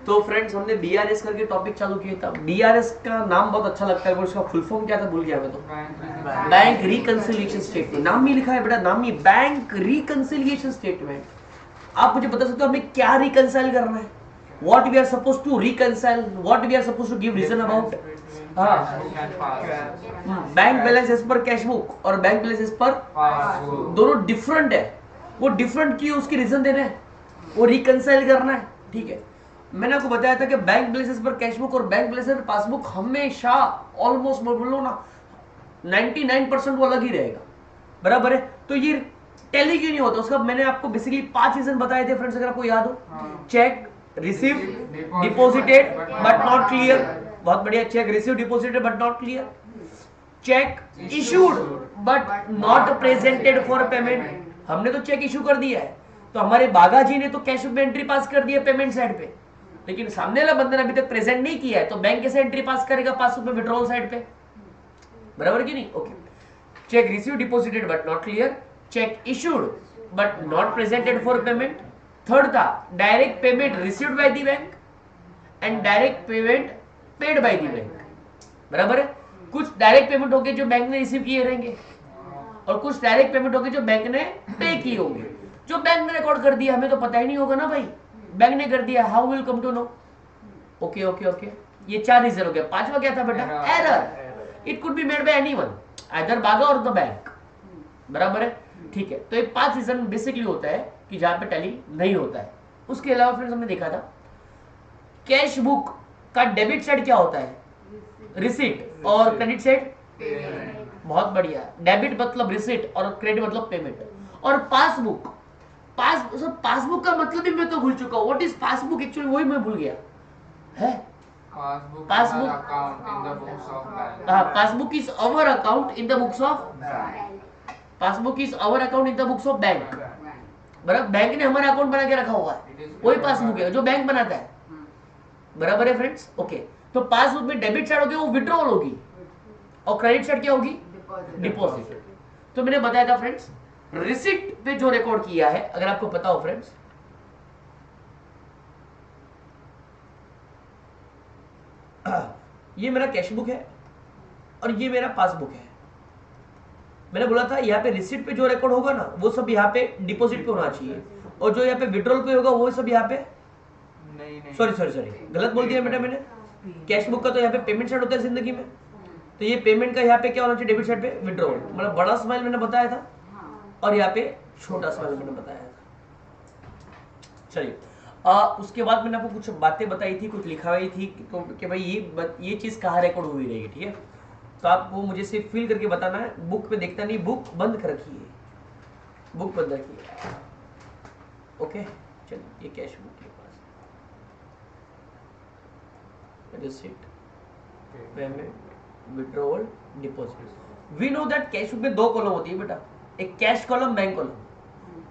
तो फ्रेंड्स हमने बीआरएस करके टॉपिक चालू किया था। बीआरएस का नाम बहुत अच्छा लगता है, उसका फुल फॉर्म क्या था भूल गया मैं तो। Bank reconciliation statement. नाम ही लिखा है बेटा, नाम ही बैंक रिकंसिलिएशन स्टेटमेंट। आप मुझे बता सकते हो हमें क्या रिकंसाइल करना है, what we are suppose to reconcile, what we are suppose to give reason about. हाँ, bank balance as per cash book और बैंक बैलेंस एज पर दोनों डिफरेंट है। वो डिफरेंट क्यों, उसके रीजन देने हैं, वो रिकंसाइल करना है। ठीक है, मैंने आपको बताया था कि बैंक बैलेंस पर कैश बुक और बैंक बैलेंस पर पासबुक हमेशा ऑलमोस्ट बोलो ना 99% वो अलग ही रहेगा, बराबर है। तो ये टैली क्यों नहीं होता उसका मैंने आपको बेसिकली 5 रीजन बताए थे फ्रेंड्स, अगर आपको याद हो। Check receive deposited but not clear, बहुत बढ़िया। Check receive deposited but not clear. Cheque issued but not presented for payment, हमने तो चेक इशू कर दिया है, तो हमारे बागा जी ने तो कैश में एंट्री पास कर दी है पेमेंट साइड पे, लेकिन सामने वाला बंदे ने अभी तक प्रेजेंट नहीं किया है, तो बैंक कैसे एंट्री पास करेगा पासबुक में विड्रॉल साइड पे, बराबर कि नहीं। Okay, cheque receive deposited but not clear, cheque issued but not presented for payment. Third था direct payment received by the bank and direct payment paid by the bank, बराबर है। कुछ direct payment होंगे जो बैंक ने receive किए रहेंगे और कुछ डायरेक्ट पेमेंट होंगे जो बैंक ने पे किए होंगे। जो बैंक ने रिकॉर्ड कर दिया हमें तो पता ही नहीं होगा ना भाई, बैंक ने कर दिया, how will come to know. Okay okay okay, ये 4 रीजन हो गया। पांचवा क्या था बेटा, error. It could be made by anyone, either बागा और द बैंक, बराबर है। ठीक है, तो ये 5 रीजन बेसिकली होता है कि जहां पे टैली नहीं होता है। उसके अलावा फ्रेंड्स हमने देखा था कैश बुक का डेबिट साइड क्या होता है, रिसीट, और क्रेडिट साइड बहुत बढ़िया, डेबिट मतलब रिसीट और क्रेडिट मतलब पेमेंट। और पासबुक, पासबुक का मतलब भी मैं तो भूल चुका हूं, व्हाट इज पासबुक एक्चुअली, वही मैं भूल गया है। Passbook passbook, is our account in the books of bank. हाँ, passbook is our account in the books of, passbook is our account in the books of bank, बराबर। Bank ने हमारा account बना के रखा हुआ है, वही पासबुक है जो बैंक बनाता है, बराबर है फ्रेंड्स। ओके, तो पासबुक में डेबिट साइड होगी वो विड्रॉल होगी और क्रेडिट साइड क्या होगी, डिपॉजिट। तो मैंने बताया था फ्रेंड्स रिसिट पे जो रिकॉर्ड किया है, अगर आपको पता हो फ्रेंड्स, ये मेरा कैश बुक है और ये मेरा पासबुक है। मैंने बोला था यहाँ पे रिसिट पे जो रिकॉर्ड होगा ना वो सब यहाँ पे डिपॉजिट पे होना चाहिए, और जो यहाँ पे विड्रॉल पे होगा वो सब यहाँ पे, नहीं सॉरी सॉरी सॉरी गलत बोल दिया बेटा मैंने। कैश बुक का तो यहाँ पे पेमेंट साइड होता है जिंदगी में, तो ये पेमेंट का यहाँ पे क्या होना चाहिए, डेबिट साइड पे विड्रॉल। मतलब बड़ा स्माइल मैंने बताया था और यहाँ पे छोटा स्माइल मैंने बताया था। चलिए, उसके बाद मैंने आपको कुछ बातें बताई थी, कुछ लिखाई थी तो कि भाई ये चीज कहाँ रिकॉर्ड हुई रहेगी, ठीक है। तो आपको मुझे सिर्फ फिल करके बताना है, बुक पे देखता नहीं, बुक बंद कर रखी है, बुक बंद रखी है। ओके, चलिए ये कैश बुक के पास receipt, payment, withdrawal, deposit. We know that cash book में 2 कॉलम होती है बेटा, एक cash column, bank column.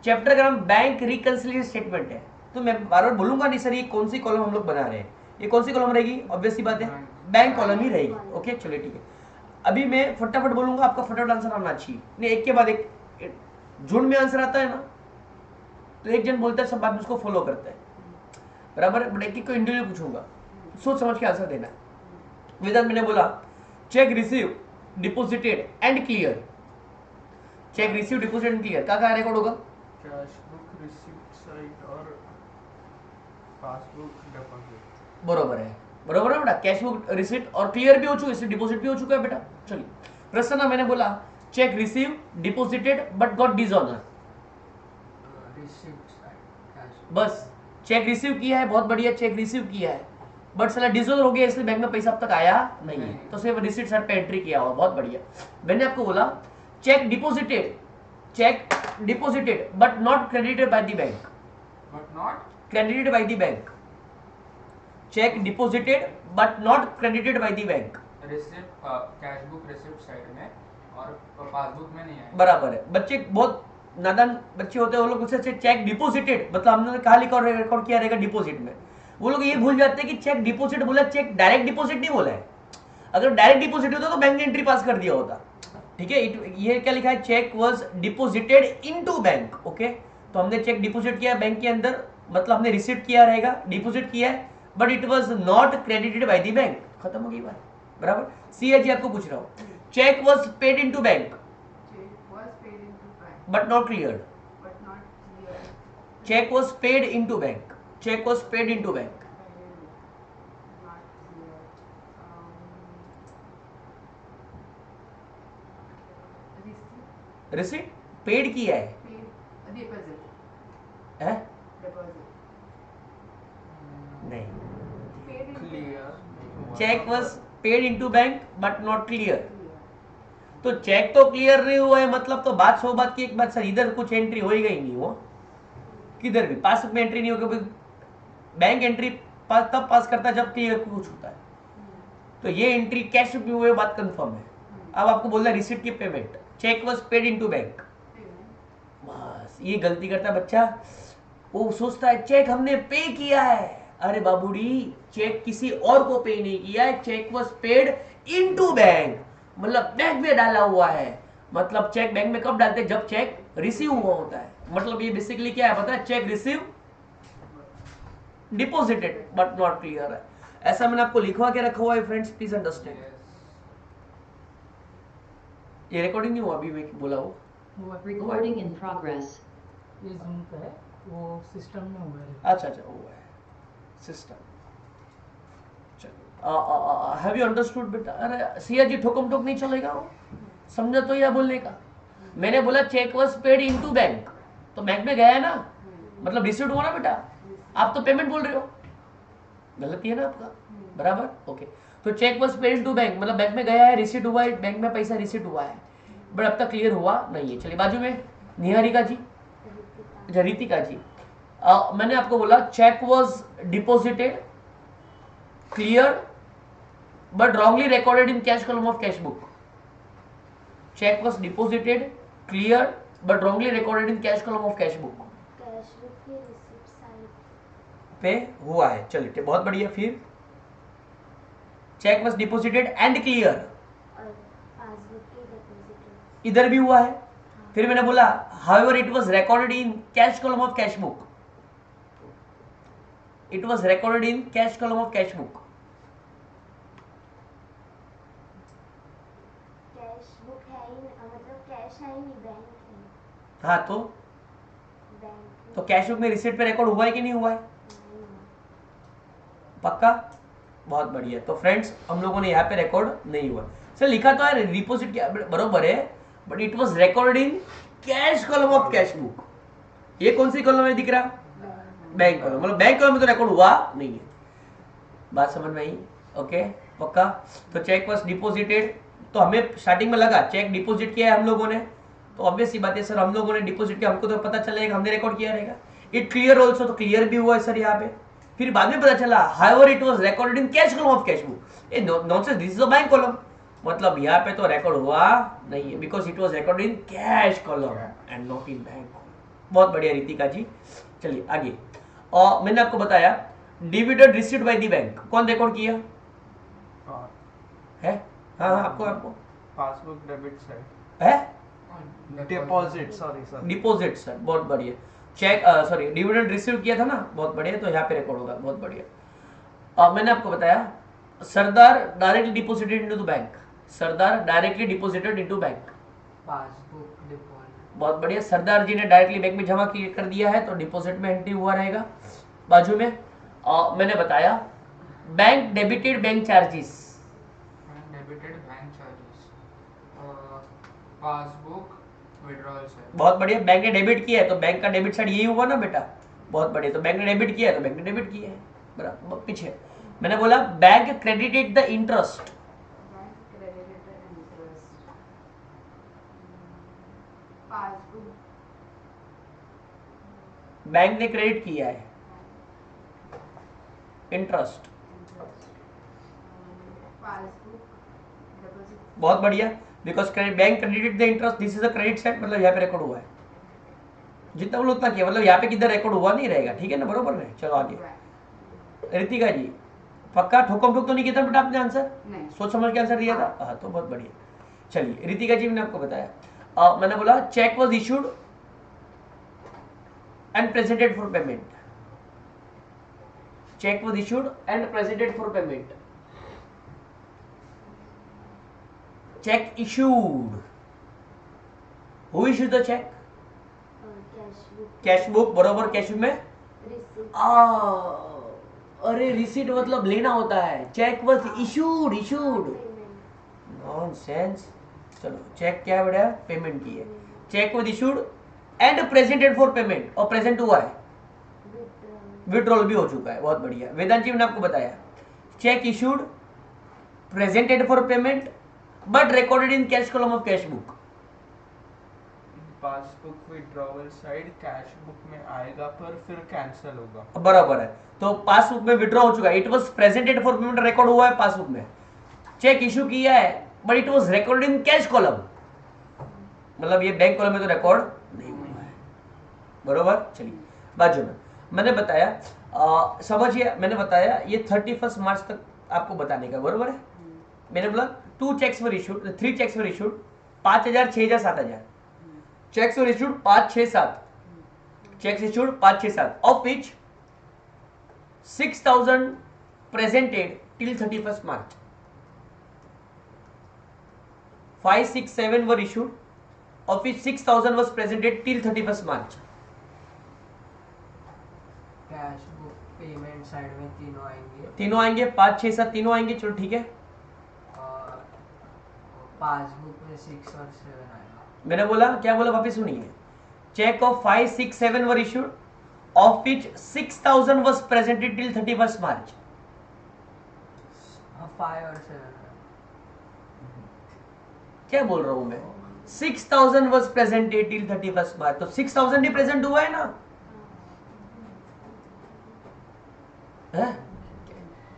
Chapter का नाम बैंक रिकंसिलिएशन स्टेटमेंट है, तो मैं बार बार बोलूंगा नहीं सर ये कौन सी कॉलम हम लोग बना रहे हैं, ये कौन सी कॉलम रहेगी, ऑब्वियस सी बात है बैंक कॉलम ही रहेगी। ओके चलिए ठीक है, अभी मैं फटाफट बोलूंगा, आपका फटाफट आंसर आना चाहिए, नहीं एक के बाद एक झुंड में आंसर आता है ना, तो एक जन बोलता है सब बाद उसको फॉलो करता है, बराबर। बट एक को इंडिविजुअल पूछूंगा, सोच समझ के आंसर देना। वेदांत मैंने बोला check receive deposited and clear, check receive deposited and clear का रिकॉर्ड होगा, कैश बुक रिसिप्ट साइड और पासबुक डिपॉजिट। बरोबर है, बरोबर है बेटा। कैश बुक रिसीट और क्लियर भी हो चुका है, इसलिए डिपॉजिट भी हो चुका है बेटा। चलिए प्रश्न ना, मैंने बोला check receive deposited but got dishonour, Receipt side, cash. बस चेक रिसीव किया है, बहुत बढ़िया, चेक रिसीव किया है बट साला डिसऑनर हो गया, इसलिए बैंक में पैसा अब तक आया नहीं है, तो सिर्फ रिसीट साइड पे एंट्री किया हुआ, बहुत बढ़िया। मैंने आपको बोला check deposited but not credited bye the bank, But not credited by the bank, check deposited but not credited by the bank, receipt, cash book receipt side में और पासबुक में नहीं है। बराबर है। बच्चे बहुत नादान बच्चे होते हैं, वो लोग उससे चेक डिपोजिटेड मतलब हमने कहा लिखा रिकॉर्ड किया रहेगा डिपोजिट में, वो लोग ये भूल जाते हैं कि चेक डिपोजिट बोला, चेक डायरेक्ट डिपोजिट नहीं बोला है। अगर डायरेक्ट डिपोजिट होता तो बैंक ने एंट्री पास कर दिया होता, ठीक है। ये क्या लिखा है, cheque was deposited into bank. Okay, तो हमने चेक डिपोजिट किया बैंक के अंदर, मतलब हमने रिसीट किया रहेगा, डिपोजिट किया है, but it was not credited bye the bank. खत्म हो गई बात, बराबर। सी है जी, आपको पूछ रहा हूँ, cheque was paid in to bank but not clear. Cheque was paid in to bank, cheque was paid in to bank. Receipt paid किया है, है? नहीं, clear cheque was paid into bank but not clear. तो cheque तो clear नहीं हुआ है, मतलब तो बात सौ बात की एक बात, सर इधर कुछ एंट्री हो ही गई नहीं, वो किधर भी पासबुक में एंट्री नहीं होगी। बैंक एंट्री तब पास करता है जब क्लियर कुछ होता है, तो ये एंट्री कैश में हुई, बात कंफर्म है। अब आपको बोलना रिसीट की payment, cheque was paid into bank, बस ये गलती करता है बच्चा। वो सोचता है चेक हमने पे किया है, अरे बाबूडी चेक किसी और को पे नहीं किया है, cheque was paid into bank, मतलब बैंक में डाला हुआ है। मतलब चेक बैंक में कब डालते हैं, जब चेक रिसीव हुआ होता है। मतलब ये बेसिकली क्या है पता है, check receive deposited but not clear है। ऐसा मैंने आपको लिखवा के रखा हुआ है फ्रेंड्स, प्लीज अंडरस्टैंड। ये रिकॉर्डिंग नहीं हुआ अभी मैं बोला वो, Recording in progress. ये जूम पे है, वो सिस्टम में हुआ है। अच्छा अच्छा हुआ है सिस्टम। चलो हैव यू अंडरस्टूड बेटा? अरे सिया जी ठोकम ठोक नहीं चलेगा, वो समझा तो या बोलने का। मैंने बोला cheque was paid into bank, तो बैंक में गया है ना, मतलब रिसीव हुआ ना बेटा। आप तो पेमेंट बोल रहे हो, गलती है ना आपका, बराबर। ओके, तो cheque was paid into bank, मतलब बैंक में गया है, रिसीट हुआ है, बैंक में पैसा रिसीट हुआ है, बट अब तक क्लियर हुआ नहीं है। चलिए बाजू में निहारिका जी, अच्छा रितिका जी, मैंने आपको बोला cheque was deposited clear but wrongly recorded in cash column of cash book. Check was deposited, cleared, but wrongly recorded in cash column of cash book. Cash book की रिसिप्ट साइड पे हुआ है, चलिए बहुत बढ़िया। फिर cheque was deposited and clear, और passbook की डिपॉजिट इधर भी हुआ है। फिर मैंने बोला however it was recorded in cash column of cash book. It was recorded in cash column of cash book. Cash book है ही मतलब कैश है ही नहीं, बैंक है। हाँ तो बैंक कैश बुक में रिसीट पे रिकॉर्ड हुआ है कि नहीं हुआ है? पक्का, बहुत बढ़िया। तो फ्रेंड्स हम लोगों ने यहाँ पे रिकॉर्ड नहीं हुआ। सर लिखा तो है डिपॉजिट किया, बरोबर है, but it was recorded in cash column of cash book. ये कौन सी कॉलम में दिख रहा? बैंक कॉलम, मतलब बैंक कॉलम में तो रिकॉर्ड हुआ नहीं है। बात समझ में आई? ओके पक्का। तो चेक वाज डिपॉजिटेड, तो हमें स्टार्टिंग में लगा चेक डिपॉजिट किया है हम लोगों ने, तो ऑब्वियस सी बात है सर, हम लोगों ने डिपॉजिट किया, हमको तो पता चलेगा हमने रिकॉर्ड किया रहेगा। इट क्लियर ऑल्सो, तो क्लियर भी हुआ है सर यहाँ पे। फिर बाद में पता चला however it was recorded in cash column of cash book. A nonsense, this is a bank column, मतलब यहाँ पे तो रिकॉर्ड हुआ नहीं है, because it was recorded in cash column and not in bank column. बहुत बढ़िया रितिका जी। चलिए आगे, और मैंने आपको बताया dividend received by the bank, कौन रिकॉर्ड किया है? हाँ हाँ आपको पासबुक डेबिट साइड है, डिपॉजिट, सॉरी डिपॉजिट सर, बहुत बढ़िया। चेक सॉरी डिविडेंड रिसीव किया था ना, बहुत बढ़िया, तो यहाँ पे रिकॉर्ड होगा, बहुत बढ़िया। मैंने आपको बताया Sardar directly deposited into the bank, Sardar directly deposited into bank, passbook deposit. बहुत बढ़िया। सरदार जी ने डायरेक्टली बैंक में जमा कर दिया है, तो डिपॉजिट में एंट्री हुआ रहेगा। बाजू में मैंने बताया bank debited bank charges, debited bank charges, passbook withdrawal से। बहुत बढ़िया। बैंक ने डेबिट किया है तो बैंक का डेबिट साइड यही हुआ ना बेटा, बहुत बढ़िया। तो बैंक ने डेबिट किया है तो बैंक ने डेबिट किया है, बराबर। पीछे मैंने बोला bank credited the interest, passbook bank ने क्रेडिट किया है इंटरेस्ट, पासबुक डिपॉजिट बहुत बढ़िया। Because bank credited the interest, this is a credit side, मतलब यहाँ पे रिकॉर्ड हुआ है। जितना बोलो उतना किया, मतलब यहाँ पे किधर रिकॉर्ड हुआ नहीं रहेगा, ठीक है ना, बरोबर है। चलो आगे रितिका जी, पक्का ठोकम ठोक तो नहीं किया था बेटा आपने आंसर? नहीं। सोच समझ के आंसर दिया था, हाँ तो बहुत बढ़िया। चलिए रितिका जी, मैंने आपको बताया मैंने बोला cheque was issued and presented for payment, cheque was issued and presented for payment. Check issued. Who issued the check? Cash book cash book, बरोबर. कैश बुक में रिसीट अरे रिसीट मतलब लेना होता है. Cheque was issued. Payment nonsense. चलो cheque क्या है बेटा? पेमेंट की है. Cheque was issued and presented for payment. और प्रेजेंट हुआ है, विड्रॉल भी हो चुका है. बहुत बढ़िया. वेदांत जी मैंने आपको बताया, check issued, presented for payment, but recorded in cash column of cash book. Passbook withdrawal side cash book में आएगा पर फिर कैंसिल होगा. बराबर है. तो पासबुक में विड्रॉ हो चुका है. It was presented for payment, record हुआ है पासबुक में. चेक इशू किया है but it was recorded in cash column, मतलब ये बैंक कॉलम में तो रिकॉर्ड नहीं हुआ है. बरोबर. चलिए बाजू में मैंने बताया, समझिए, मैंने बताया ये 31 मार्च तक आपको बताने का. बरोबर है. मैंने बोला 2 cheques were issued, 3 cheques were issued, 5,000, 6,000, 7,000 cheques were issued. 5, 6, 7 cheques issued, 5, 6, 7 of which 6,000 presented till 31st March. 5, 6, 7 were issued, of which 6,000 was presented till 31st March. Cash book payment side में तीनों आएंगे, 5, 6, 7 तीनों आएंगे. चलो ठीक है. और पासबुक में 6 और 7 आएगा. मैंने बोला, क्या बोला वापिस सुनिए. Cheque of 5, 6, 7 were issued, of which 6,000 was presented till 31st March. 5 और 7 क्या बोल रहा हूं मैं? 6,000 was presented till 31st March. तो 6,000 ही प्रेजेंट हुआ है ना?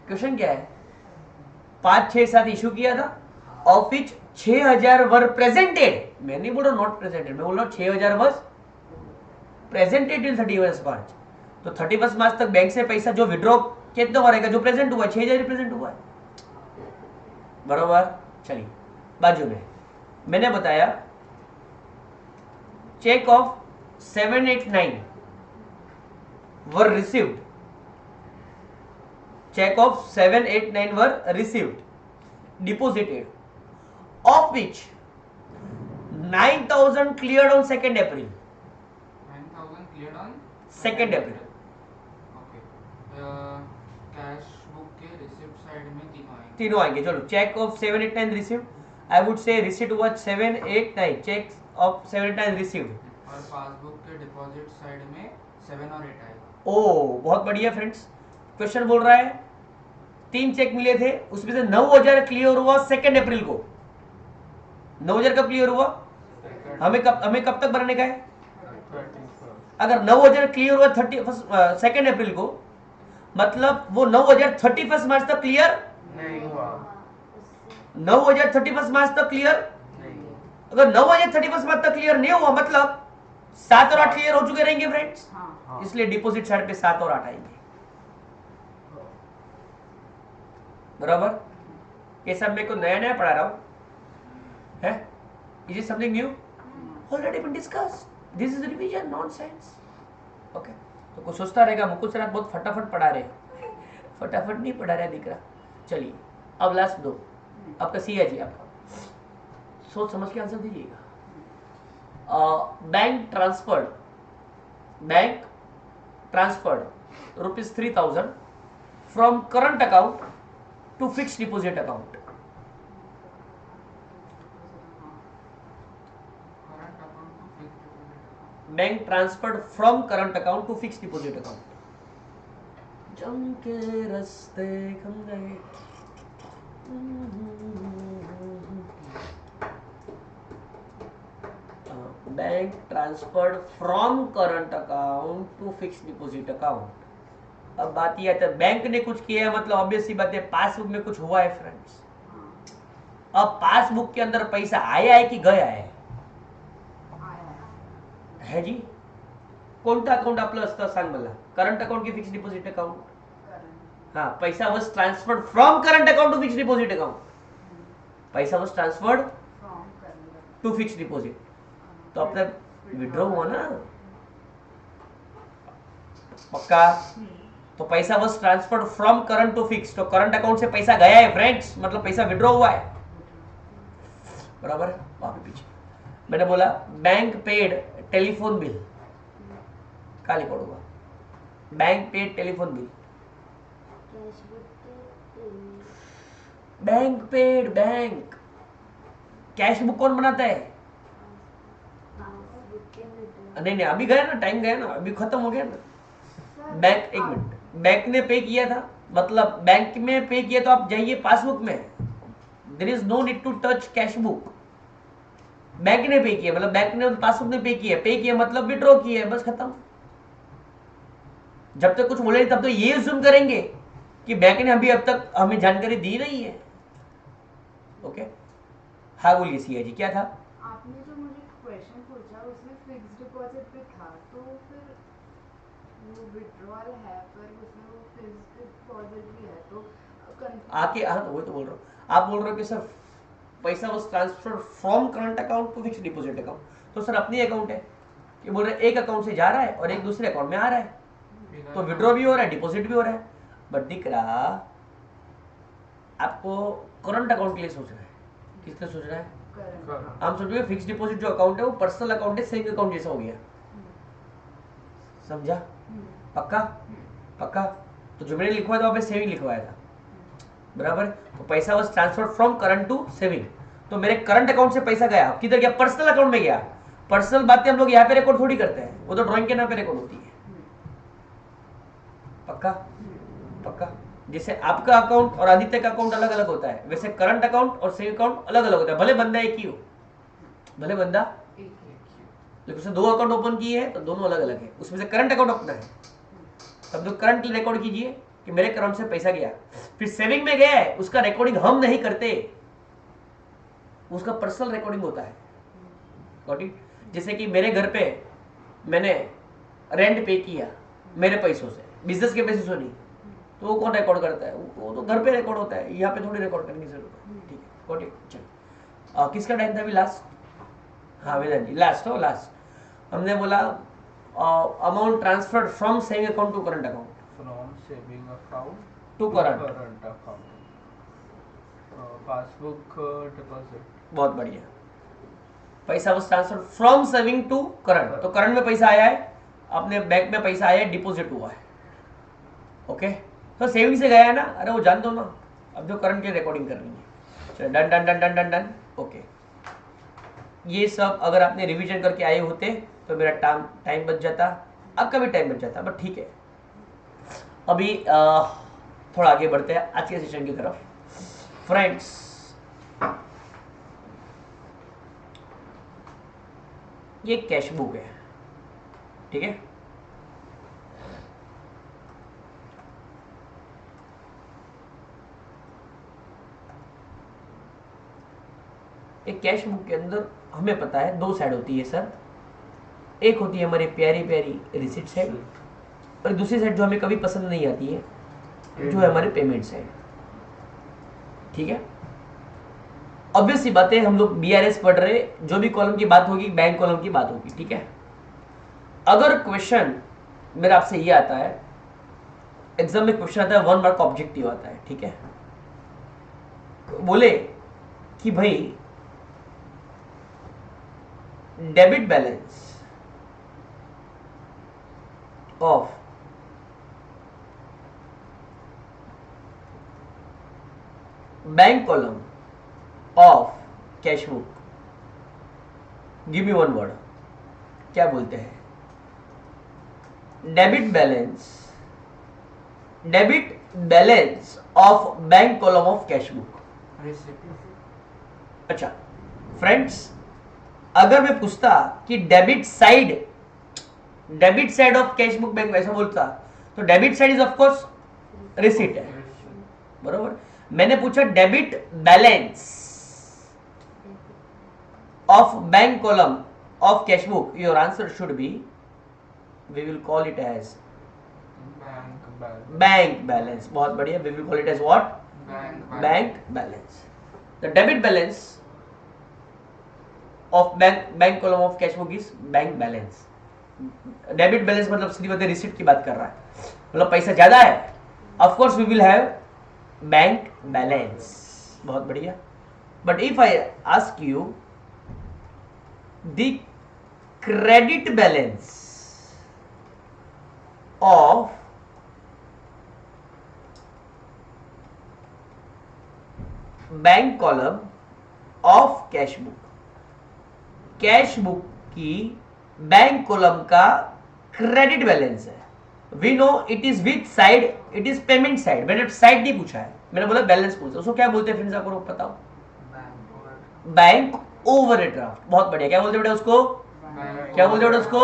क्वेश्चन क्या है? 5, 6, 7 इशू किया था, ऑफ विच 6,000 वर प्रेजेंटेड. मैं नहीं बोल रहा नॉट प्रेजेंटेड, मैं बोल रहा हूँ 6,000 वॉज प्रेजेंटेड टिल 31st मार्च. तो 31st मार्च तक बैंक से पैसा जो विड्रॉ कितना हो रहेगा, जो प्रेजेंट हुआ है 6,000 प्रेजेंट हुआ है. बरोबर. चलिए बाजू में मैंने बताया cheque of 7, 8, 9 were received. Cheque of 7, 8, 9 were received, deposited, of which 9,000 cleared on 2nd April. 9,000 cleared on 2nd April. Okay. Cash book के रिसिप्ट साइड में तीनों आएंगे. चलो cheque of 7, 8, 9 received. I would say receipt was 7, 8, 9. Cheque of 7, 8, 9 received. और passbook के deposit side में 7 और 8 आएगा. ओ बहुत बढ़िया फ्रेंड्स. क्वेश्चन बोल रहा है 3 चेक मिले थे, उसमें से 9,000 क्लियर हुआ 2nd अप्रैल को. 9,000 कब क्लियर हुआ? हमें कब तक भरने का है? अगर 9,000 क्लियर हुआ 2nd अप्रैल को, मतलब वो 9,000 31st मार्च तक क्लियर नहीं हुआ. 9,000 31st मार्च तक क्लियर. अगर 9,000 31st मार्च तक क्लियर नहीं हुआ, मतलब 7 और 8 क्लियर हो चुके रहेंगे फ्रेंड्स. इसलिए डिपॉजिट साइड पे 7 और 8 आएंगे. बराबर. ये सब मेरे को नया पढ़ा रहा हूं है. Is it something new? Already been discussed. This is revision, nonsense. Okay. तो कुछ सोचता रहेगा मुकुल सर बहुत फटाफट पढ़ा रहे. फटाफट नहीं पढ़ा रहे दिख रहा. चलिए अब लास्ट 2 आपका सी है जी. आपका सोच समझ के आंसर दीजिएगा. Bank transferred rupees 3,000 from current account to fixed deposit account. Current account to fixed deposit. Bank transferred from current account to fixed deposit account. जम के रास्ते खम गए. Bank transferred from current account to fixed deposit account. अब बात यह है, bank ने कुछ किया है, मतलब ऑब्वियस सी बात है पासबुक में कुछ हुआ है फ्रेंड्स. अब पासबुक के अंदर पैसा आया है कि गया है जी? कोणता अकाउंट आपलं असतं सांग मला. करंट अकाउंट की फिक्स्ड डिपॉझिट अकाउंट? हाँ. पैसा was transferred from current account to fixed deposit account. पैसा was transferred to fixed deposit. तो आपला विड्रॉ हुआ ना पक्का. तो पैसा was transferred from current to fix, तो करंट अकाउंट से पैसा गया है फ्रेंड्स, मतलब पैसा विड्रॉ हुआ है, बराबर है। वहां पे पीछे मैंने बोला बैंक पेड टेलीफोन बिल, क्या रिकॉर्ड होगा? Bank paid telephone bill, cash book के bank paid, bank cash book कौन बनाता है? पासबुक के विड्रॉ नहीं नहीं, अभी गया ना, टाइम गया ना, अभी खत्म हो गया ना। सर, बैंक, एक मिनट, बैंक ने पे किया था, मतलब बैंक में पे किया तो आप जाइए पासबुक में, there is no need to touch cash book. Bank ने पे किया मतलब बैंक ने पासबुक ने पे किया मतलब विड्रॉ किया है, बस खत्म। जब तक कुछ बोले नहीं तब तो ये अज्यूम करेंगे कि बैंक ने अभी अब तक हमें जानकारी दी नहीं है। ओके, हाँ बोलिए सिया जी, क्या था? आपने जो मुझे क्वेश्चन पूछा उसमें फिक्स डिपॉजिट भी था, तो फिर वो विड्रॉल है पर उसमें वो फिक्स डिपॉजिट भी है, तो आके हाँ, तो वही तो बोल रहा हूँ। आप बोल रहे हो कि सर पैसा was transfer from current account to fix deposit account, तो सर अपनी अकाउंट है, ये बोल रहे एक अकाउंट से जा रहा है और एक दूसरे अकाउंट में आ रहा है, तो विड्रॉ भी हो रहा है, डिपॉजिट भी हो रहा है। बट दिख रहा आपको करंट अकाउंट के लिए सोच रहा है, किस लिए सोच रहा है? करंट। हम सोच रहे फिक्स डिपॉजिट जो अकाउंट है वो पर्सनल अकाउंट है, सेविंग अकाउंट जैसा हो गया, समझा? पक्का? पक्का? तो जो मैंने लिखवाया था वहाँ पे सेविंग लिखवाया था, बराबर। तो पैसा was transfer from current to saving, तो मेरे करंट अकाउंट से पैसा गया, किधर गया? पर्सनल अकाउंट में गया। पर्सनल बातें हम लोग यहाँ पे रिकॉर्ड थोड़ी करते हैं, वो तो ड्राइंग के नाम पे रिकॉर्ड होती है। पक्का? पक्का? जैसे आपका अकाउंट और आदित्य का अकाउंट अलग अलग होता है, वैसे करंट अकाउंट और सेविंग अकाउंट अलग अलग होता है, भले बंदा एक ही हो, भले बंदा लेकिन उसने दो अकाउंट ओपन किए हैं तो दोनों अलग अलग है, उसमें से करंट अकाउंट अपना है, तब तो करंट रिकॉर्ड कीजिए कि मेरे अकाउंट से पैसा गया। फिर सेविंग में गया है, उसका रिकॉर्डिंग हम नहीं करते, उसका पर्सनल रिकॉर्डिंग होता है। Got it? जैसे कि मेरे घर पे मैंने रेंट पे किया मेरे पैसों से, बिजनेस के पैसे से नहीं, तो वो कौन रिकॉर्ड करता है? वो तो घर पे रिकॉर्ड होता है, यहाँ पे थोड़ी रिकॉर्ड करने की जरूरत है। ठीक है, गॉट इट? चलो, किसका टाइम था अभी लास्ट? हाँ वेदन जी, लास्ट हो, लास्ट हमने बोला amount transferred from saving account to current account, From saving account to current. current account. Passbook deposit. बहुत बढ़िया। पैसा was transfer from saving to current, तो करंट में पैसा आया है, अपने बैंक में पैसा आया है, डिपॉजिट हुआ है। ओके, तो सेविंग से गया है ना, अरे वो जान दो ना, अब जो करंट की रिकॉर्डिंग करनी है। चलो, done done done done done done. Okay, ये सब अगर आपने रिवीजन करके आए होते तो मेरा टाइम बच जाता, आपका भी टाइम बच जाता, बट ठीक है। अभी थोड़ा आगे बढ़ते हैं आज के सेशन की तरफ। फ्रेंड्स, ये कैश बुक है, ठीक है? एक कैश बुक के अंदर हमें पता है दो साइड होती है सर, एक होती है हमारी प्यारी प्यारी रिसिट साइड, और दूसरी साइड जो हमें कभी पसंद नहीं आती है, जो है हमारी पेमेंट साइड, ठीक है? ऑब्वियस सी बात है, हम लोग बीआरएस पढ़ रहे, जो भी कॉलम की बात होगी बैंक कॉलम की बात होगी, ठीक है? अगर क्वेश्चन मेरा आपसे ये आता है, एग्जाम में क्वेश्चन आता है 1 मार्क ऑब्जेक्टिव आता है, ठीक है? बोले कि भाई debit balance of bank column of cash book, give me one word, क्या बोलते हैं? Debit balance of bank column of cash book. अच्छा फ्रेंड्स, अगर मैं पूछता कि debit side of cash book bank, वैसा बोलता तो debit side is of course receipt है, बरोबर? मैंने पूछा debit balance of bank column of cash book, your answer should be, we will call it as bank balance. बहुत बढ़िया, we will call it as what? Bank balance. The debit balance of bank column of cash book is bank balance. Debit balance मतलब सीधी बात है, receipt की बात कर रहा है। मतलब पैसा ज्यादा है, of course we will have bank balance. बहुत बढ़िया। But if I ask you the credit balance of bank column of cash book, cash book की बैंक कॉलम का क्रेडिट बैलेंस है, we know it is with side, it is payment side. मैंने side नहीं पूछा है, मैंने बोला balance पूछा। उसको क्या बोलते हैं फ्रेंड्स, आपको बताओ? Bank overdraft. बहुत बढ़िया। क्या बोलते बेटा उसको? क्या बोलते बेटा उसको?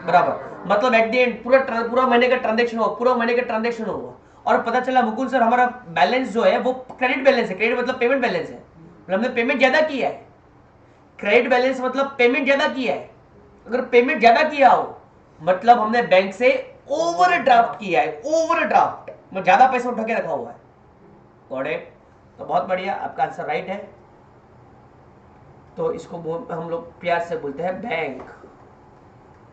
बराबर। मतलब एट द एंड पूरा महीने का ट्रांजेक्शन हो, पूरा महीने का ट्रांजेक्शन हुआ और पता चला मुकुल सर हमारा बैलेंस जो है वो क्रेडिट बैलेंस है। क्रेडिट मतलब पेमेंट बैलेंस है, मतलब हमने पेमेंट ज्यादा किया है। क्रेडिट बैलेंस मतलब पेमेंट ज्यादा किया है। अगर पेमेंट ज्यादा किया हो मतलब हमने बैंक से ओवरड्राफ्ट किया है। ओवरड्राफ्ट मतलब ज्यादा पैसा उठा के रखा हुआ है। Got it? तो बहुत बढ़िया, आपका आंसर राइट है। तो इसको हम लोग प्यार से बोलते हैं बैंक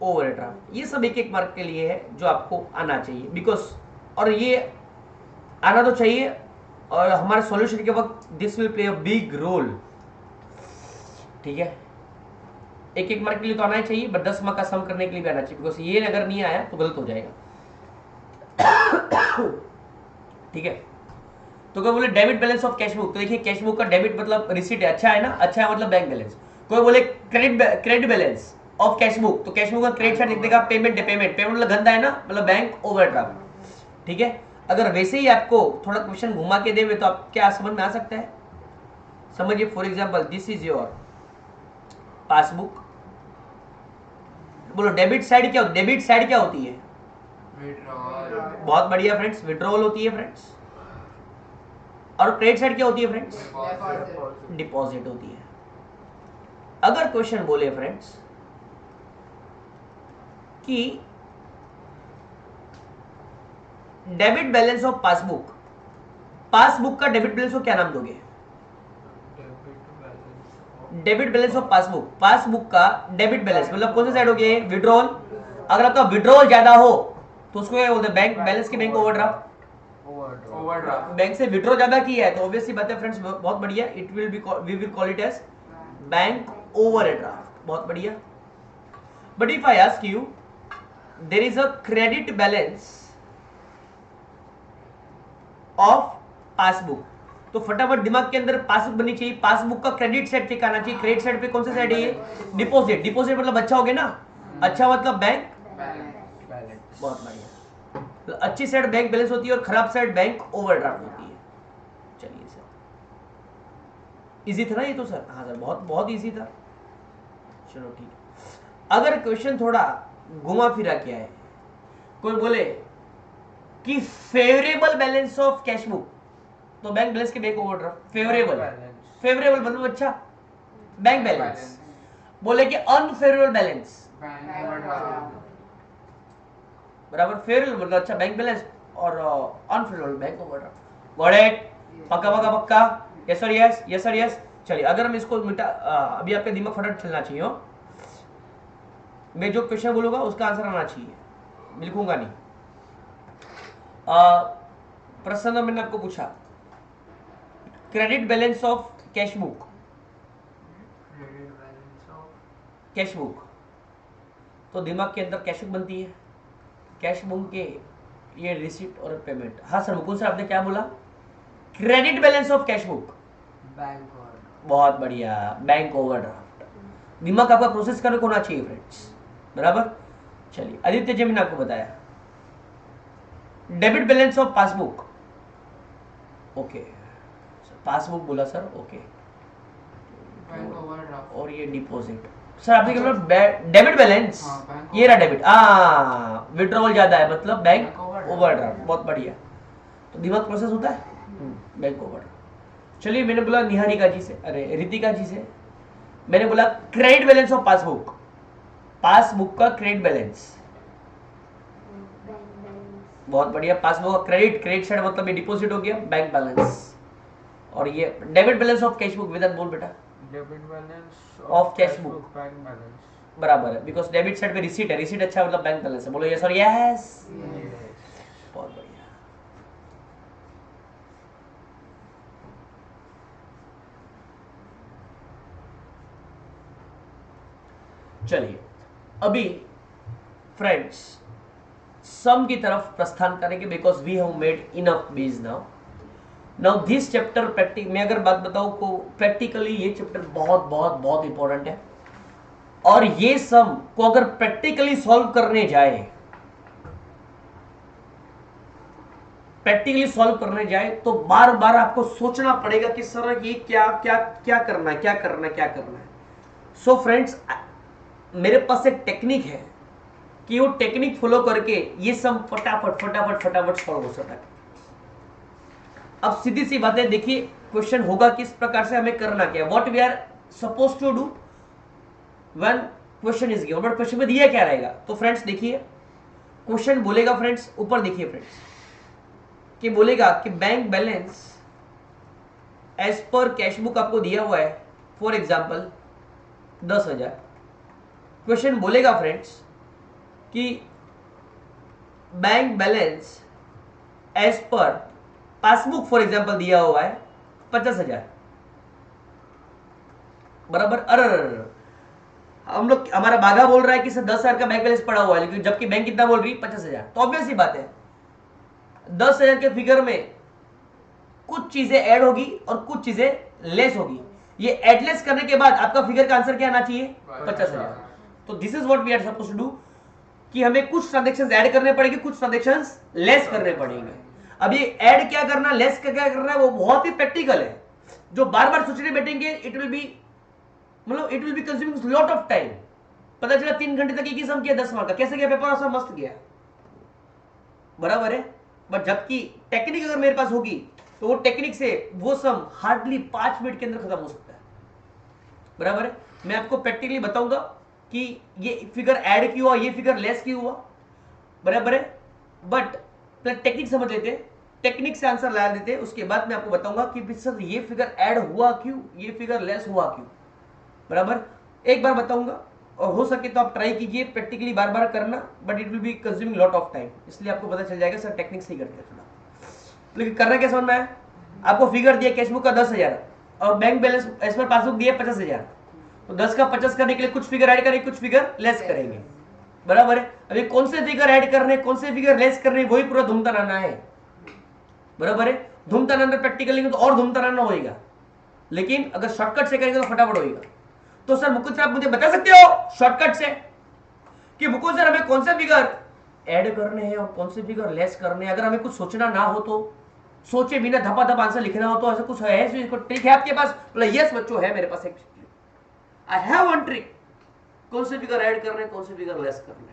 ओवरड्राफ्ट। ये सब एक एक मार्क के लिए है जो आपको आना चाहिए, बिकॉज और ये आना तो चाहिए और हमारे सॉल्यूशन के वक्त this will play a big role. ठीक है, एक एक मार्क के लिए तो आना ही चाहिए, बट 10 मार्क का सम करने के लिए भी आना चाहिए, बिकॉज ये अगर नहीं आया तो गलत हो जाएगा। ठीक है, तो कोई बोले debit balance of cash book, तो देखिए कैश बुक का डेबिट मतलब रिसीट है, अच्छा है ना, अच्छा है मतलब बैंक बैलेंस। कोई बोले credit balance of cash book, तो कैश बुक का क्रेडिट साइड लिख देगा पेमेंट है, पेमेंट मतलब गंदा है ना, मतलब बैंक ओवरड्राफ्ट। ठीक है, अगर वैसे ही आपको थोड़ा क्वेश्चन घुमा के देवे तो आप क्या समझ में आ सकता है? समझिए, for example this is your passbook. बोलो डेबिट साइड क्या होती है? डेबिट साइड क्या होती है? विड्रॉल। बहुत बढ़िया फ्रेंड्स, विड्रॉल होती है फ्रेंड्स। और क्रेडिट साइड क्या होती है फ्रेंड्स? डिपॉजिट होती है। अगर क्वेश्चन बोले फ्रेंड्स कि debit balance of passbook, passbook का डेबिट बैलेंस को क्या नाम दोगे? Debit balance of passbook, passbook का डेबिट बैलेंस मतलब कौन सा साइड हो गया? विड्रॉल। अगर आपका विड्रॉल ज्यादा हो तो उसको क्या बोलते हैं? बैंक बैलेंस की बैंक ओवरड्राफ्ट। ओवरड्राफ्ट। बैंक से विड्रॉ ज्यादा किया है तो ऑब्वियसली बात है फ्रेंड्स, बहुत बढ़िया, it will be we will call it as bank overdraft. बहुत बढ़िया। But if I ask you there is a credit balance of passbook, तो फटाफट दिमाग के अंदर पासबुक बननी चाहिए, पासबुक का क्रेडिट साइड पे आना चाहिए। क्रेडिट साइड पे कौन सा साइड है? ये डिपॉजिट। डिपॉजिट मतलब अच्छा हो गया ना, अच्छा मतलब बैंक बैलेंस। बहुत बढ़िया। तो अच्छी साइड बैंक बैलेंस होती है और खराब साइड बैंक ओवरड्राफ्ट होती है। चलिए सर, इजी था ना ये तो सर? हाँ सर, बहुत बहुत इजी था। चलो ठीक है। अगर क्वेश्चन थोड़ा घुमा फिरा किया है, कोई बोले कि favourable balance of cash book, तो बैंक बैलेंस के बैंक ओवरड्राफ्ट। फेवरेबल, फेवरेबल मतलब अच्छा बैंक बैलेंस। बोले कि अनफेवरेबल बैलेंस, बैंक ओवरड्राफ्ट। बराबर, फेवरेबल मतलब अच्छा बैंक बैलेंस और unfavourable bank overdraft. Got it? पक्का पक्का पक्का? Yes sir yes, yes sir yes. चलिए, अगर हम इसको मिटा, अभी आपके दिमाग फटाफट चलना चाहिए हो। मैं जो क्वेश्चन बोलूंगा उसका आंसर आना चाहिए, मैं लिखूंगा नहीं। प्रसन्न, मैंने आपको पूछा credit balance of cash book, credit balance of cash book, तो दिमाग के अंदर कैश बुक बनती है, कैश बुक के ये रिसीट और पेमेंट। हाँ सर, मुकुल सर आपने क्या बोला? Credit balance of cash book. Bank overdraft. बहुत बढ़िया, बैंक ओवरड्राफ्ट। दिमाग आपका प्रोसेस करने को होना चाहिए फ्रेंड्स, बराबर। चलिए आदित्य जी, मैंने आपको बताया debit balance of passbook. Okay, passbook बोला सर, ओके। Bank overdraft. और ये डिपॉजिट सर आपने क्या बोला? Debit balance. हाँ, बैंक ये रहा डेबिट। विड्रॉल ज्यादा है मतलब बैंक बैंक ओवरड्राफ्ट। ओवरड्राफ्ट। बहुत बढ़िया। तो दिमाग प्रोसेस होता है बैंक ओवरड्राफ्ट। चलिए, मैंने बोला निहारिका जी से, अरे रितिका जी से, मैंने बोला credit balance of passbook, passbook का क्रेडिट बैलेंस। Bank balance. बहुत बढ़िया। पासबुक का क्रेडिट साइड मतलब ये डिपॉजिट हो गया, बैंक बैलेंस। और ये debit balance of cash book, Vedant बोल बेटा। Debit balance Of cash book. Bank balance. बराबर है, बिकॉज डेबिट साइड पे रिसीट है, रिसीट अच्छा मतलब बैंक बैलेंस है। बोलो यस और यस। बहुत चलिए अभी फ्रेंड्स सम की तरफ प्रस्थान करेंगे because we have made enough base now this chapter practical मैं अगर बात बताऊं को प्रैक्टिकली ये चैप्टर बहुत बहुत बहुत इंपॉर्टेंट है और ये सम को अगर प्रैक्टिकली सॉल्व करने जाए तो बार बार आपको सोचना पड़ेगा कि सर ये क्या करना है सो फ्रेंड्स मेरे पास एक टेक्निक है कि वो टेक्निक फॉलो करके ये सम फटाफट सॉल्व हो सकता है। अब सीधी सी बात है, देखिए क्वेश्चन होगा किस प्रकार से, हमें करना क्या, what we are suppose to do when question is given, but question में दिया क्या रहेगा। तो फ्रेंड्स देखिए क्वेश्चन बोलेगा, फ्रेंड्स ऊपर देखिए फ्रेंड्स कि बोलेगा कि bank balance as per cash book आपको दिया हुआ है फॉर एग्जांपल 10,000। क्वेश्चन बोलेगा फ्रेंड्स कि bank balance as per passbook for example दिया हुआ है 50,000 बराबर। अरे हम लोग हमारा बागा बोल रहा है कि सर 10,000 का बैंक बैलेंस पड़ा हुआ है, लेकिन जबकि बैंक कितना बोल रही है 50,000। तो ऑब्वियस ही बात है 10,000 के फिगर में कुछ चीजें ऐड होगी और कुछ चीजें लेस होगी। ये एडलेस करने के बाद आपका फिगर का आंसर क्या आना चाहिए 50,000। तो this is what we are supposed to do कि हमें कुछ ट्रांजैक्शंस ऐड करने पड़ेंगे, कुछ ट्रांजैक्शंस लेस करने पड़ेंगे। अब ये ऐड क्या करना, लेस क्या करना है, वो बहुत ही प्रैक्टिकल है। जो बार बार सोचने बैठेंगे it will B consuming lot of time. पता चला 3 घंटे तक एक ही सम किया 10 मार्क का, कैसे गया पेपर, सब मस्त गया, बराबर है। बट जबकि टेक्निक अगर मेरे पास होगी तो वो टेक्निक से वो सम हार्डली 5 मिनट के अंदर खत्म हो सकता है, बराबर है। मैं आपको प्रैक्टिकली बताऊंगा कि ये फिगर ऐड क्यों हुआ, ये फिगर लेस क्यों हुआ, बराबर है। बट टेक्निक समझ लेते, टेक्निक से आंसर लगा देते, उसके बाद मैं आपको बताऊंगा कि सर ये फिगर ऐड हुआ क्यों, ये फिगर लेस हुआ क्यों, बराबर। एक बार बताऊंगा और हो सके तो आप ट्राई कीजिए प्रैक्टिकली बार बार करना, but it will B consuming lot of time, इसलिए आपको पता चल जाएगा सर टेक्निक से ही करते हैं थोड़ा। लेकिन करना क्या समझ में है, आपको फिगर दिया कैश बुक का 10,000 और bank balance as per passbook दिया 50,000, तो 10 का 50 करने के लिए कुछ फिगर ऐड करेंगे, कुछ फिगर लेस करेंगे, बराबर है। अभी कौन से फिगर ऐड करने, कौन से फिगर लेस करने, वही पूरा धूम तनाना है, बराबर है। धूम तनाना प्रैक्टिकल लेंगे तो और धूम तनाना होगा, लेकिन अगर शॉर्टकट से करेंगे तो फटाफट होगा। तो सर मुकुल सर आप मुझे बता सकते हो शॉर्टकट से कि मुकुल सर हमें कौन से फिगर ऐड करने हैं और कौन से फिगर लेस करने हैं। अगर हमें कुछ सोचना ना हो तो, सोचे बिना धपा धप आंसर लिखना हो तो ऐसा कुछ है, ट्रिक है आपके पास? बोला यस बच्चों है मेरे पास एक, आई हैव वन ट्रिक, कौन से फिगर ऐड करने, कौन से फिगर लेस करने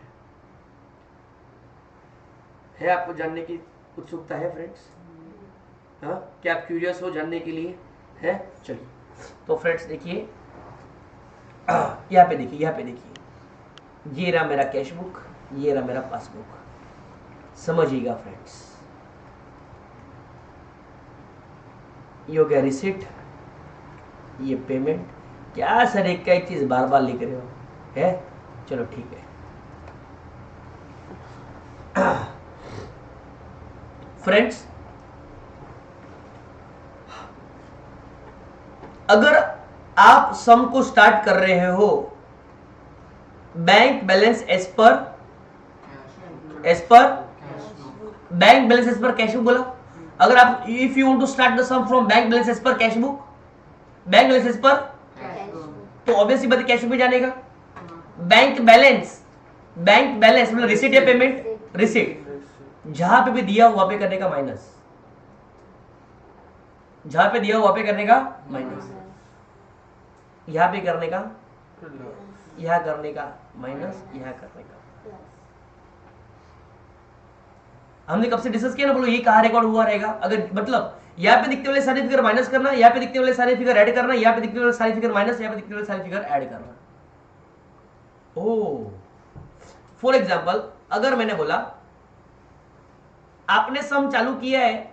है। आपको जानने की उत्सुकता है फ्रेंड्स? हाँ, क्या आप क्यूरियस हो जानने के लिए? है, चलिए। तो फ्रेंड्स देखिए यहाँ पे देखिए, ये रहा मेरा कैश बुक, ये रहा मेरा पासबुक, समझिएगा फ्रेंड्स। ये हो गया रिसिट, ये पेमेंट। क्या सर एक का एक चीज बार बार लिख रहे हो, है? चलो ठीक है। फ्रेंड्स अगर आप सम को स्टार्ट कर रहे हो bank balance as per bank balance as per cash book बोला, अगर आप if you want to start the sum from bank balance as per cash book, bank balance as per, तो ऑब्वियसली बात कैश बुक में जानेगा। Bank balance मतलब receipt या payment, receipt जहां पे भी दिया हुआ पे करने का माइनस, जहां पे दिया हुआ पे करने का माइनस, यहां पे करने का, यहां करने का माइनस, यहां करने का। हमने कब से डिस्कस किया ना, बोलो ये कहां रिकॉर्ड हुआ रहेगा। अगर मतलब यहां पे दिखने वाले सारे फिगर माइनस करना, यहां पे दिखने वाले सारे फिगर ऐड करना, यहां पे दिखने वाले सारे फिगर माइनस, यहां पे दिखने वाले सारे फिगर ऐड करना। ओ फॉर एग्जांपल अगर मैंने बोला आपने सम चालू किया है,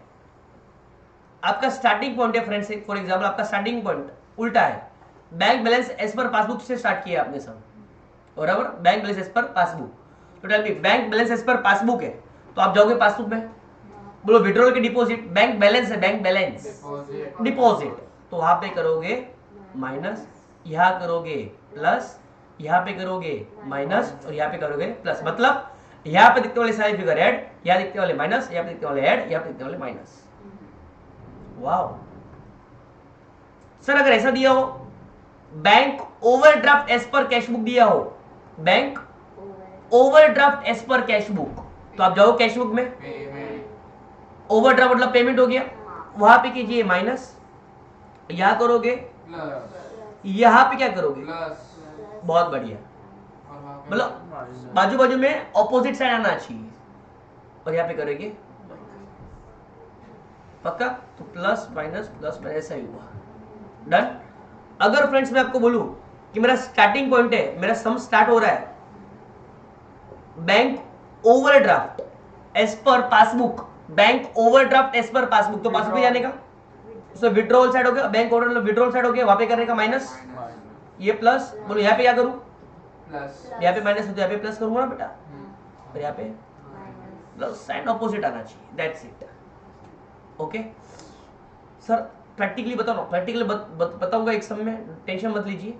आपका स्टार्टिंग पॉइंट है फ्रेंड्स, फॉर एग्जांपल आपका स्टार्टिंग पॉइंट उल्टा है, bank balance as per passbook से स्टार्ट किया आपने सम, बराबर। Bank balance as per passbook, तो tell me bank balance as per passbook है तो आप जाओगे पासबुक में, बोलो विड्रॉल की डिपॉजिट, बैंक बैलेंस है, बैंक बैलेंस डिपॉजिट, तो वहां पे करोगे माइनस, यहां करोगे प्लस, यहाँ पे करोगे माइनस और यहाँ पे करोगे प्लस, मतलब यहाँ पे दिखने वाले सारे फिगर ऐड, यहाँ दिखने वाले माइनस, यहाँ पे दिखने वाले ऐड, यहाँ पे दिखने वाले माइनस। वाओ सर, अगर ऐसा दिया हो bank overdraft as per cash book दिया हो, bank overdraft as per cash book, तो आप जाओ कैश बुक में, ओवरड्राफ्ट मतलब पेमेंट हो गया, वहां पे कीजिए माइनस, यहां करोगे प्लस, यहां पे क्या करोगे, प्लस, बहुत बढ़िया, और वहाँ पे मतलब बाजू बाजू में ऑपोजिट साइड आना चाहिए, और यहाँ पे करेंगे पक्का, तो प्लस माइनस ऐसा ही हुआ, डन। अगर फ्रेंड्स मैं आपको बोलूं कि मेरा स्टार्टिंग पॉइंट है, मेरा सम स्टार्ट हो रहा है bank overdraft as per passbook, bank overdraft as per passbook, तो पासबुक पे जाने का, उसमें विड्रॉल साइड हो गया, बैंक ओवरड्राफ्ट विड्रॉल साइड हो गया, वहां पे करने का माइनस, ये प्लस, बोलो यहाँ पे क्या करूं, प्लस, यहाँ पे माइनस हो तो यहाँ पे प्लस करूंगा ना बेटा, और यहाँ पे प्लस, साइन ऑपोजिट आना चाहिए, that's it. Okay sir, practically बताओ ना, प्रैक्टिकली बताऊंगा एक सम में, टेंशन मत लीजिए,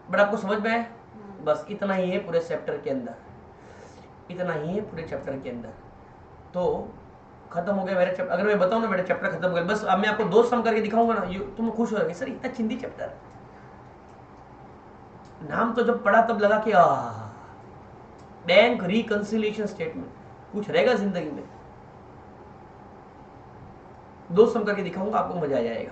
बट आपको समझ में आए, बस इतना ही है पूरे चैप्टर के अंदर, इतना ही है पूरे चैप्टर के अंदर, तो खत्म हो गया मेरा चैप्टर। अगर मैं बताऊं ना मेरा चैप्टर खत्म हो गया, बस अब मैं आपको 2 सम करके दिखाऊंगा ना, तुम खुश हो जाओगे, सर इतना चिंदी चैप्टर, नाम तो जब पढ़ा तब लगा कि बैंक रिकंसिलिएशन स्टेटमेंट कुछ रहेगा जिंदगी में, 2 सम करके दिखाऊंगा, आपको मजा आ जाएगा।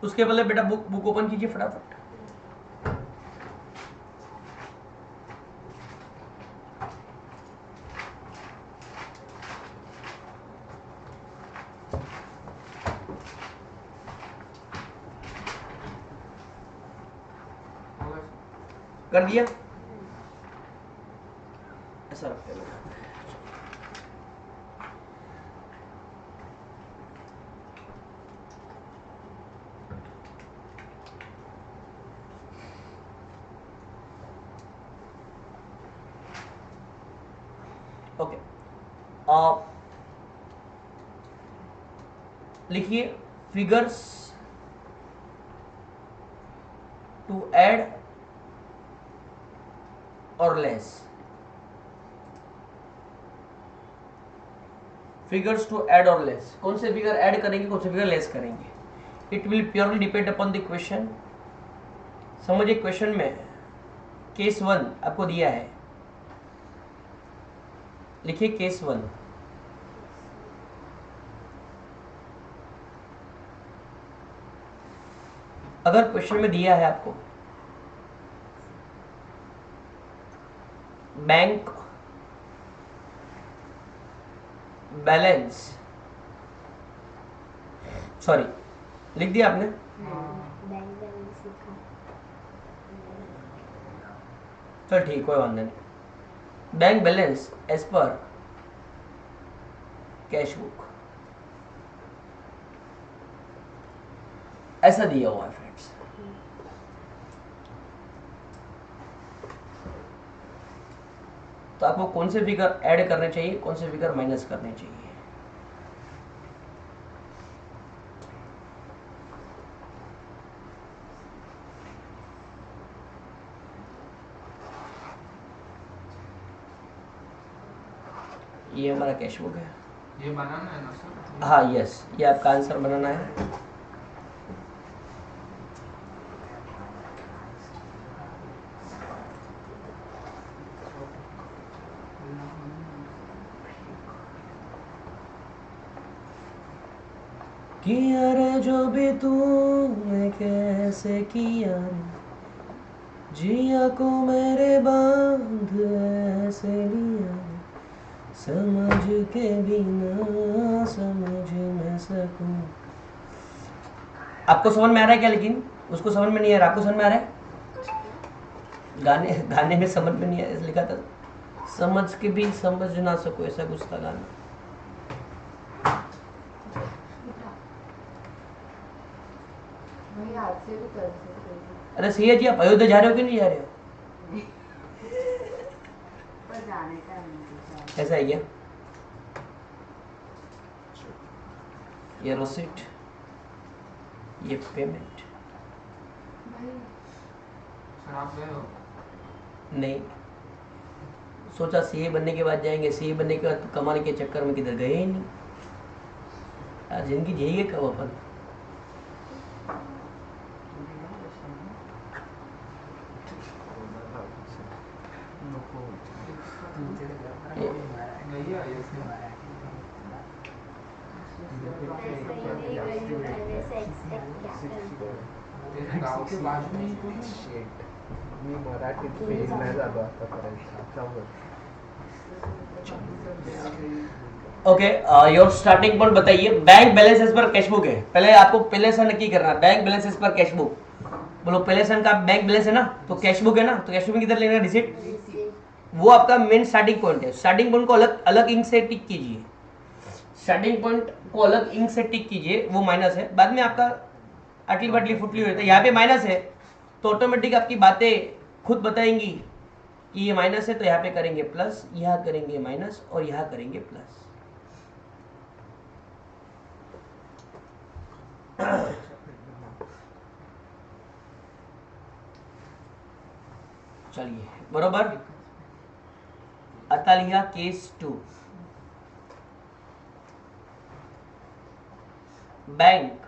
उसके पहले बेटा बुक ओपन कीजिए फटाफट। कर दिया, ऐसा रखते हैं बेटा। ओके, आप लिखिए फिगर्स टू ऐड और लेस, फिगर्स टू ऐड और लेस, कौन से फिगर ऐड करेंगे, कौन से फिगर लेस करेंगे, it will purely depend upon the question. समझिए क्वेश्चन में केस 1 आपको दिया है, लिखिए केस 1, अगर क्वेश्चन में दिया है आपको बैंक बैलेंस, सॉरी लिख दिया आपने, बैंक बैलेंस लिखा, चल ठीक, कोई वांधा नहीं, bank balance as per cash book, ऐसा दिया हुआ है फ्रेंड्स। तो आपको कौन से फिगर ऐड करने चाहिए, कौन से फिगर माइनस करने चाहिए, ये हमारा कैश बुक है, ये बनाना है ना सर? हाँ यस, ये आपका आंसर बनाना है। किया रे जो भी तूने कैसे किया रे, जिया को मेरे बांध ऐसे लिया रे, समझ के बिना समझ न सकूं। आपको समझ में आ रहा है क्या, लेकिन उसको समझ में नहीं आ रहा, आपको समझ में आ रहा है? गाने में समझ में नहीं आया, लिखा था समझ के भी समझ ना सको, ऐसा कुछ था गाना। वही हाथ से भी कर सकते हैं। अरे सैयद जी, आप अयोध्या जा रहे हो कि नहीं जा रहे हो? जाने का नहीं ऐसा है क्या? ये रिसिप्ट, ये पेमेंट। भाई सर आप गए हो? नहीं, सोचा सीए बनने के बाद जाएंगे, सीए बनने के बाद कमाने के चक्कर में किधर गए ही नहीं। यार जिंदगी जिएंगे कब अपन? नहीं आई उसमें। वैसे ही नहीं गई हूँ, वैसे एक्सपेक्ट क्या करूँ? तेरे गाँव के बाजू में ही तो है। शेट मी मराठीत फेल नाही झालो आतापर्यंत. आता बघ. ओके, योर स्टार्टिंग पॉइंट बताइए. Bank balance as per cash book है. पहले आपको पहले से नक्की करना है. Bank balance as per cash book. बोलो पहले सन का बैंक बैलेंस है ना, तो कैश बुक है ना, तो कैश बुक में किधर लेना है? रिसिप्ट. वो आपका मेन स्टार्टिंग पॉइंट है. स्टार्टिंग पॉइंट को अलग अलग इंक से टिक कीजिए. स्टार्टिंग पॉइंट को अलग इंक से टिक कीजिए, वो माइनस है. बाद में आपका अटली बटली फुटली होता है. यहाँ पे माइनस है तो ऑटोमेटिक आपकी बातें खुद बताएंगी कि ये माइनस है, तो यहाँ पे करेंगे प्लस, यहाँ करेंगे माइनस और यहाँ करेंगे प्लस. चलिए बरोबर. आता लिया case 2. Bank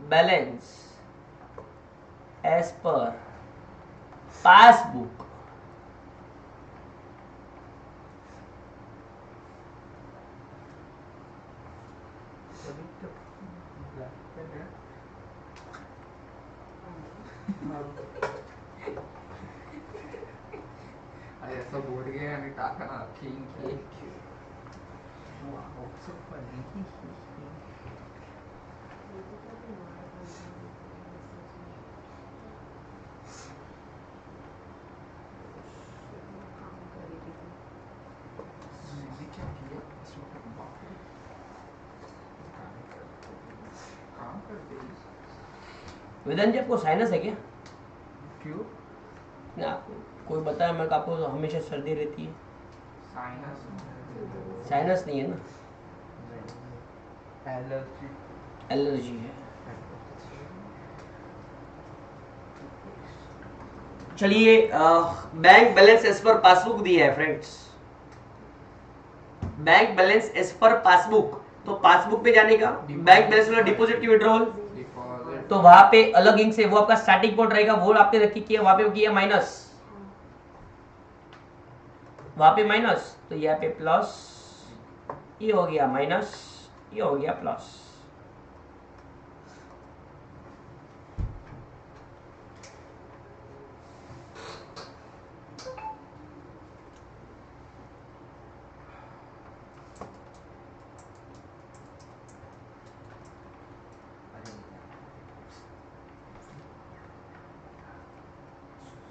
balance as per passbook. अरे ऐसा बोल गया आणि टाका ना किंग. काम कर दे. वेदांत जी आपको साइनस है क्या? क्यों? ना, कोई बताया मैं आपको हमेशा सर्दी रहती है. साइनस साइनस नहीं है ना, एलर्जी. एलर्जी है. चलिए, bank balance as per passbook दिया है friends. Bank balance as per passbook, तो पासबुक पे जाने का. बैंक बैलेंस वाला डिपॉजिट की विड्रॉल, डिपॉजिट. तो वहां पे अलग इंक से वो आपका स्टार्टिंग पॉइंट रहेगा, वो आपने रखी किया, वहां पे किया माइनस, वहां पे माइनस, तो यहाँ पे प्लस, ये हो गया माइनस, ये हो गया plus.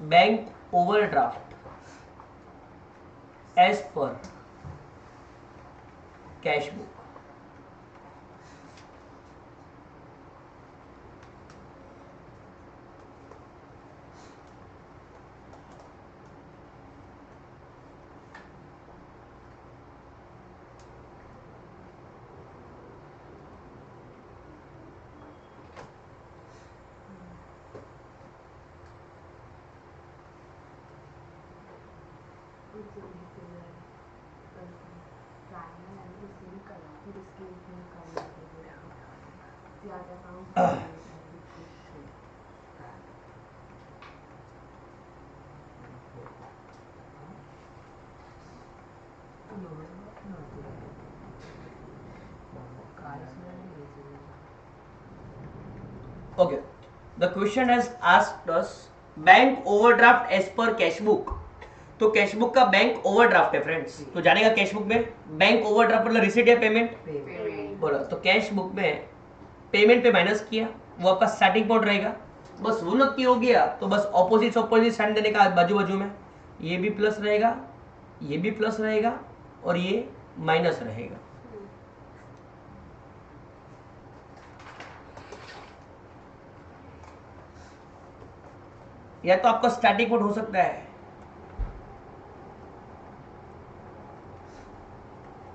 Bank overdraft as per cash book. Okay, the question has asked us bank overdraft as per cash book. तो कैश बुक का बैंक ओवरड्राफ्ट है फ्रेंड्स, तो जानेगा कैश बुक में बैंक ओवरड्राफ्ट मतलब रिसीट या पेमेंट. बोला तो कैश बुक में पेमेंट पे माइनस किया, वो आपका स्टार्टिंग पॉइंट रहेगा. बस वो नक्की हो गया, तो बस ऑपोजिट ऑपोजिट साइन देने का बाजू बाजू में. ये भी प्लस रहेगा, ये भी प्लस रहेगा और ये माइनस रहेगा. या तो आपका स्टैटिक पॉइंट हो सकता है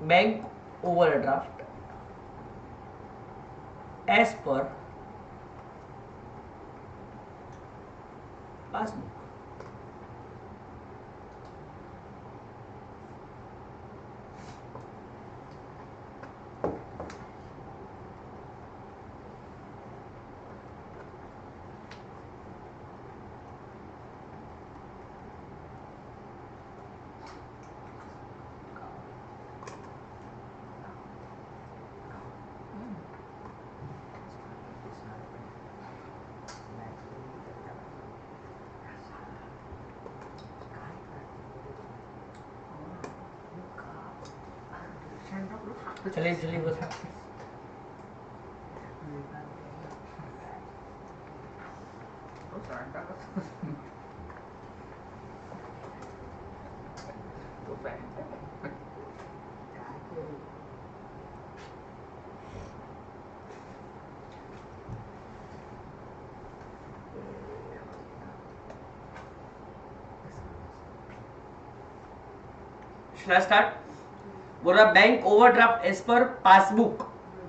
bank overdraft as per passbook. चलिए चलिए बस तो सांता का तो पहनते हैं। Shall start. बोल रहा bank overdraft as per passbook.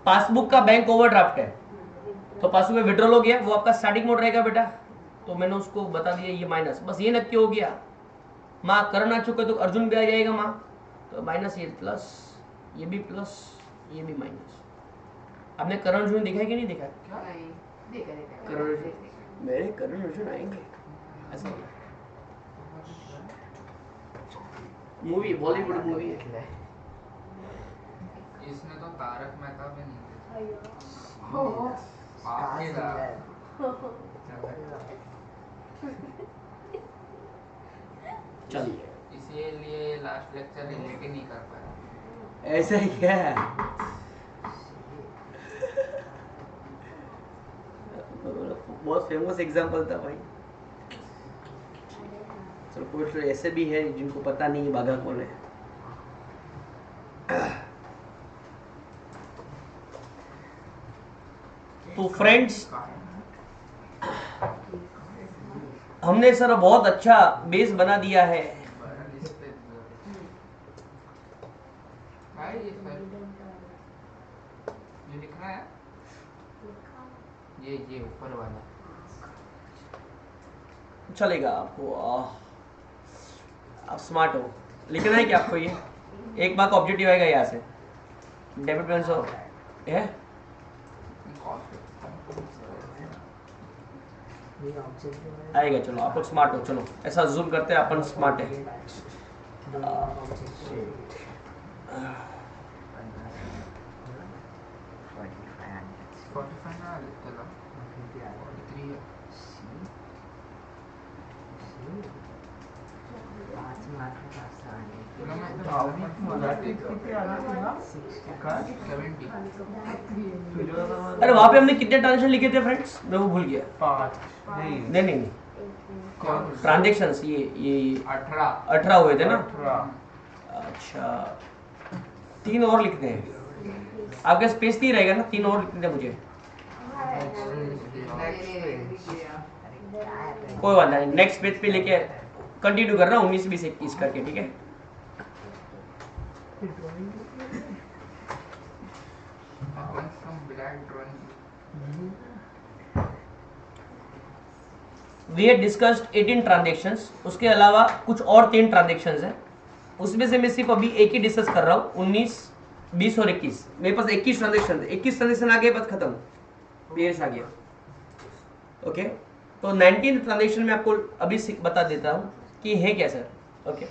Passbook का बैंक ओवरड्राफ्ट है तो पासबुक में विड्रॉल हो गया, वो आपका स्टार्टिंग मोड रहेगा बेटा। तो मैंने उसको बता दिया ये माइनस, बस ये नक्की हो गया। माँ करण आ चुके तो अर्जुन भी आ जाएगा माँ, तो माइनस ये प्लस, ये भी प्लस, ये भी माइनस। आपने करण अर्जुन देखा है कि नहीं देखा है? नहीं, देखा देखा करण अर्जुन, मेरे करण अर्जुन आएंगे ऐसा होगा। मूवी बॉलीवुड मूवी है। इसने तो तारक मेहता भी नहीं देखा। अयो पाप के दाग। चलिए इसीलिए लास्ट लेक्चर रिलेट ही नहीं कर पाया। ऐसा ही क्या है? बहुत फेमस एग्जांपल था भाई। चलो कुछ लोग ऐसे भी है जिनको पता नहीं बाघा कौन है। तो फ्रेंड्स हमने सर बहुत अच्छा बेस बना दिया है। भाई ये सर ये लिखना है, ये ऊपर वाला चलेगा आपको। आप स्मार्ट हो। लिखना है क्या आपको? ये एक मार्क ऑब्जेक्टिव आएगा यहाँ से। डेबिट बैलेंस है आएगा। चलो आप लोग स्मार्ट हो। चलो ऐसा जूम करते हैं अपन स्मार्ट है। अरे वहां पे हमने कितने ट्रांजेक्शन लिखे थे फ्रेंड्स? मैं वो भूल गया। 5 नहीं ट्रांजेक्शंस ये 18 हुए थे ना। 18 अच्छा 3 और लिखते हैं। आपका स्पेस नहीं रहेगा ना, 3 और लिखते थे मुझे। कोई बात नहीं, नेक्स्ट पेज पे लेके कंटिन्यू कर रहा हूँ 19 20 21 करके, ठीक है। We had discussed 18 ट्रांजेक्शंस, उसके अलावा कुछ और 3 ट्रांजेक्शंस हैं। उसमें से मैं सिर्फ अभी एक ही डिस्कस कर रहा हूँ। 19 20 और 21 मेरे पास 21 ट्रांजेक्शन थे। 21 ट्रांजेक्शन आ गए, बस खत्म, पेयर्स आ गया। ओके तो 19 ट्रांजेक्शन में आपको अभी बता देता हूँ कि है क्या सर। ओके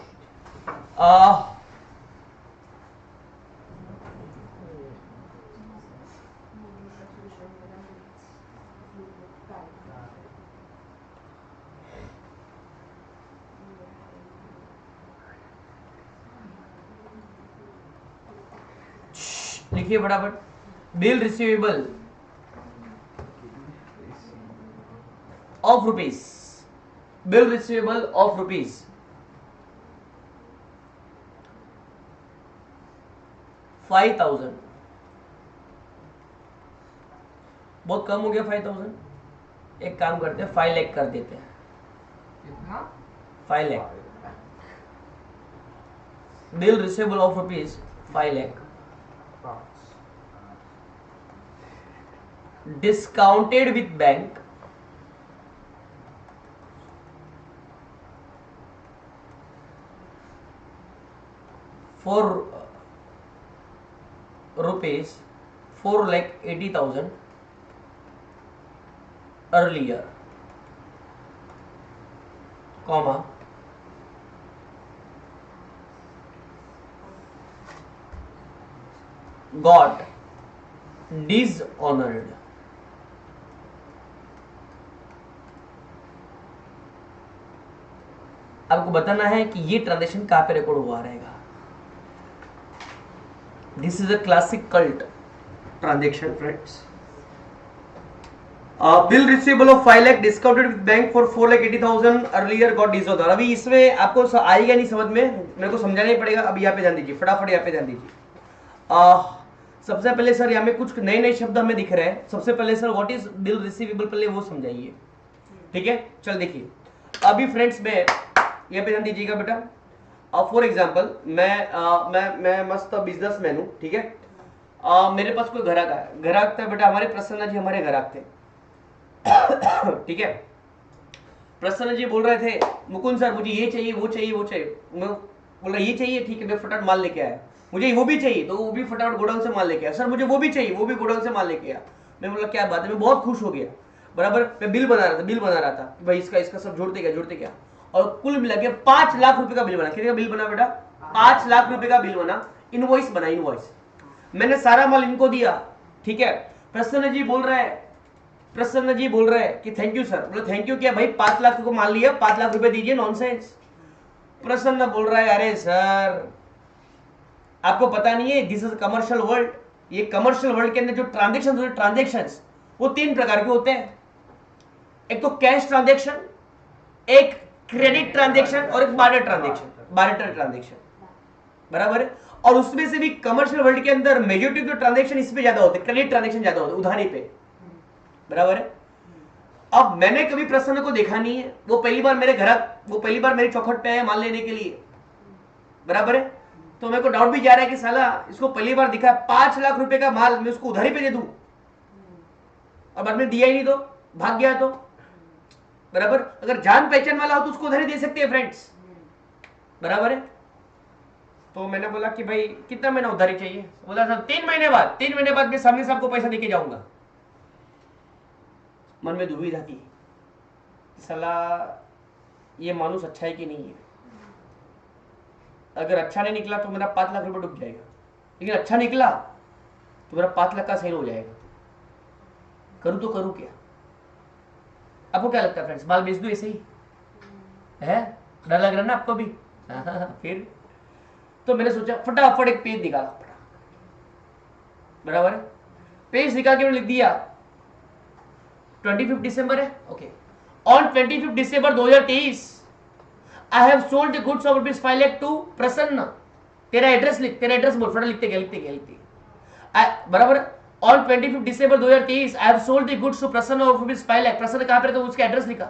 लिखिए फटाफट। Bill receivable of rupees, bill receivable of rupees 5,000। बहुत कम हो गया 5,000। एक काम करते हैं 5 लाख कर देते हैं। कितना? 5 lakh. Bill receivable of rupees 5 lakh 5 discounted with bank for rupees 4,80,000 earlier, comma got dishonored. आपको बताना है कि ये ट्रांजेक्शन कहां पे रिकॉर्ड हुआ रहेगा. This is a classic cult transaction, friends. Bill receivable of 5 lakh discounted with bank for 4,80,000 earlier got dishonored. अभी इसमें आपको आएगा नहीं समझ में, मेरे को समझाना ही पड़ेगा. अब यहाँ पे ध्यान दीजिए, फटाफट यहाँ पे ध्यान दीजिए. सबसे पहले सर यहाँ में कुछ नए नए शब्द हमें दिख रहे हैं. सबसे पहले sir what is bill receivable, पहले वो समझाइए. ठीक है, चल देखिए. अभी फ्रेंड्स में यहाँ पे ध्यान दीजिएगा बेटा. फॉर एग्जाम्पल मैं मस्त बिजनेसमैन हूँ. ठीक है, मेरे पास कोई ग्राहक था बेटा. हमारे प्रसन्न जी हमारे ग्राहक थे. ठीक है, प्रसन्न जी बोल रहे थे मुकुंद सर मुझे ये चाहिए वो चाहिए वो चाहिए. मैं बोल रहा ये चाहिए, ठीक है मैं फटाफट माल लेके आया. मुझे वो भी चाहिए तो वो भी फटाफट गोडाउन से माल लेके आया. सर मुझे वो भी चाहिए, वो भी गोडाउन से माल लेके आया. मैं बोला क्या बात है, मैं बहुत खुश हो गया. बराबर, मैं बिल बना रहा था कि भाई इसका सब जोड़ते क्या और कुल मिला के 5 लाख रुपए का बिल बना. कितने का बिल बना बेटा? 5 लाख रुपए का बिल बना. इनवॉइस बना, इनवॉइस. मैंने सारा माल इनको दिया. ठीक है, प्रसन्न जी बोल रहे हैं कि थैंक यू सर. बोले थैंक यू क्या भाई, 5 लाख को माल लिया, 5 लाख रुपए दीजिए. नॉनसेंस. प्रसन्न बोल रहा है अरे सर आपको पता नहीं है, दिस इज कमर्शियल वर्ल्ड. ये कमर्शियल वर्ल्ड के अंदर जो ट्रांजेक्शंस वो 3 प्रकार के होते हैं. एक तो कैश ट्रांजेक्शन, एक क्रेडिट ट्रांजेक्शन और एक बार्टर ट्रांजेक्शन. बराबर है. और उसमें से भी कमर्शियल वर्ल्ड के अंदर मेजॉरिटी जो ट्रांजेक्शन इस पे ज्यादा होते हैं, क्रेडिट ट्रांजेक्शन ज्यादा होते हैं, उधारी पे. बराबर है. अब मैंने कभी प्रसन्न को देखा नहीं है, वो पहली बार मेरे चौखट पे आया माल लेने के लिए. बराबर है. तो मेरे को डाउट भी जा रहा है कि साला इसको पहली बार दिखा 5 लाख रुपए का माल मैं उसको उधारी पे दे दूं और बाद में दिया ही नहीं तो भाग गया तो. बराबर, अगर जान पहचान वाला हो तो उसको उधारी दे सकते हैं फ्रेंड्स. बराबर है. तो मैंने बोला कि भाई कितना महीना उधारी चाहिए. बोला सर 3 महीने बाद मैं सामने से आपको पैसा देके जाऊंगा. मन में दुविधा थी, साला ये मानुस अच्छा है कि नहीं है. अगर अच्छा नहीं निकला तो मेरा 5 लाख रुपए डूब जाएगा, लेकिन अच्छा निकला तो मेरा 5 लाख का सेल हो जाएगा. करूं तो करूं क्या? आपको क्या लगता है फ्रेंड्स, माल बेच दूं ऐसे ही है? डर लग रहा है ना आपको भी? फिर तो मैंने सोचा फटाफट एक पेज निकाला. बराबर है. पेज निकाल के मैंने लिख दिया 25 दिसंबर है. Okay, on 25 December 2023 I have sold the goods of rupees 5 lakh to Prasanna. तेरा एड्रेस बोल, फटाफट लिखते गया. बराबर. On 25 December 2023 I have sold the goods to Prasanna of rupees 5 lakh. Prasanna कहां पे रहता है उसका एड्रेस लिखा.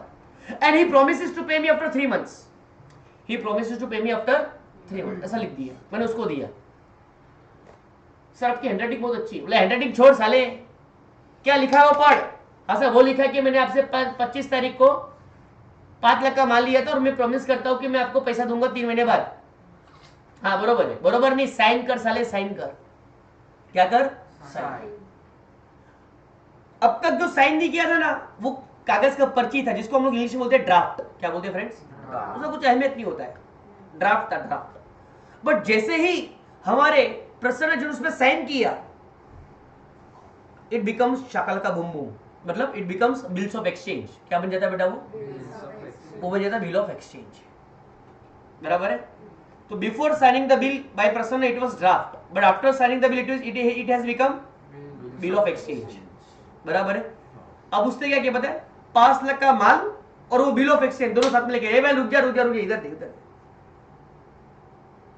एंड ही प्रॉमिसेस टू पे मी आफ्टर 3 months. ऐसा लिख दिया. मैंने उसको दिया. सर आपकी हैंडराइटिंग बहुत अच्छी. बोले हैंडराइटिंग छोड़ साले, क्या लिखा है वो पढ़. हाँ सर वो लिखा है कि मैंने आपसे 25 तारीख को 5 लाख का माल लिया था और मैं प्रॉमिस करता हूं कि मैं आपको पैसा दूंगा 3 महीने बाद. हाँ बरोबर है. बरोबर नहीं, साइन कर साले, साइन कर. क्या कर? साइन. अब तक जो साइन नहीं किया था ना वो कागज का पर्ची था, जिसको हम लोग इंग्लिश में बोलते हैं ड्राफ्ट. क्या बोलते हैं फ्रेंड्स? उसका कुछ अहमियत नहीं होता है. ड्राफ्ट था, ड्राफ्ट. बट जैसे ही हमारे प्रसन्न जी उसमें साइन किया, इट बिकम्स शाकल का बूम बूम. मतलब it becomes bills of exchange. क्या बन जाता है बेटा? वो बन जाता बिल ऑफ एक्सचेंज. बराबर है. तो before signing the bill by Prasanna it was draft, but after signing the bill it has become bill of exchange. बराबर है. अब उसने क्या किया पता है? 5 लाख का माल और वो बिल ऑफ एक्सचेंज दोनों साथ में लेके. ए भाई रुक जा इधर देख.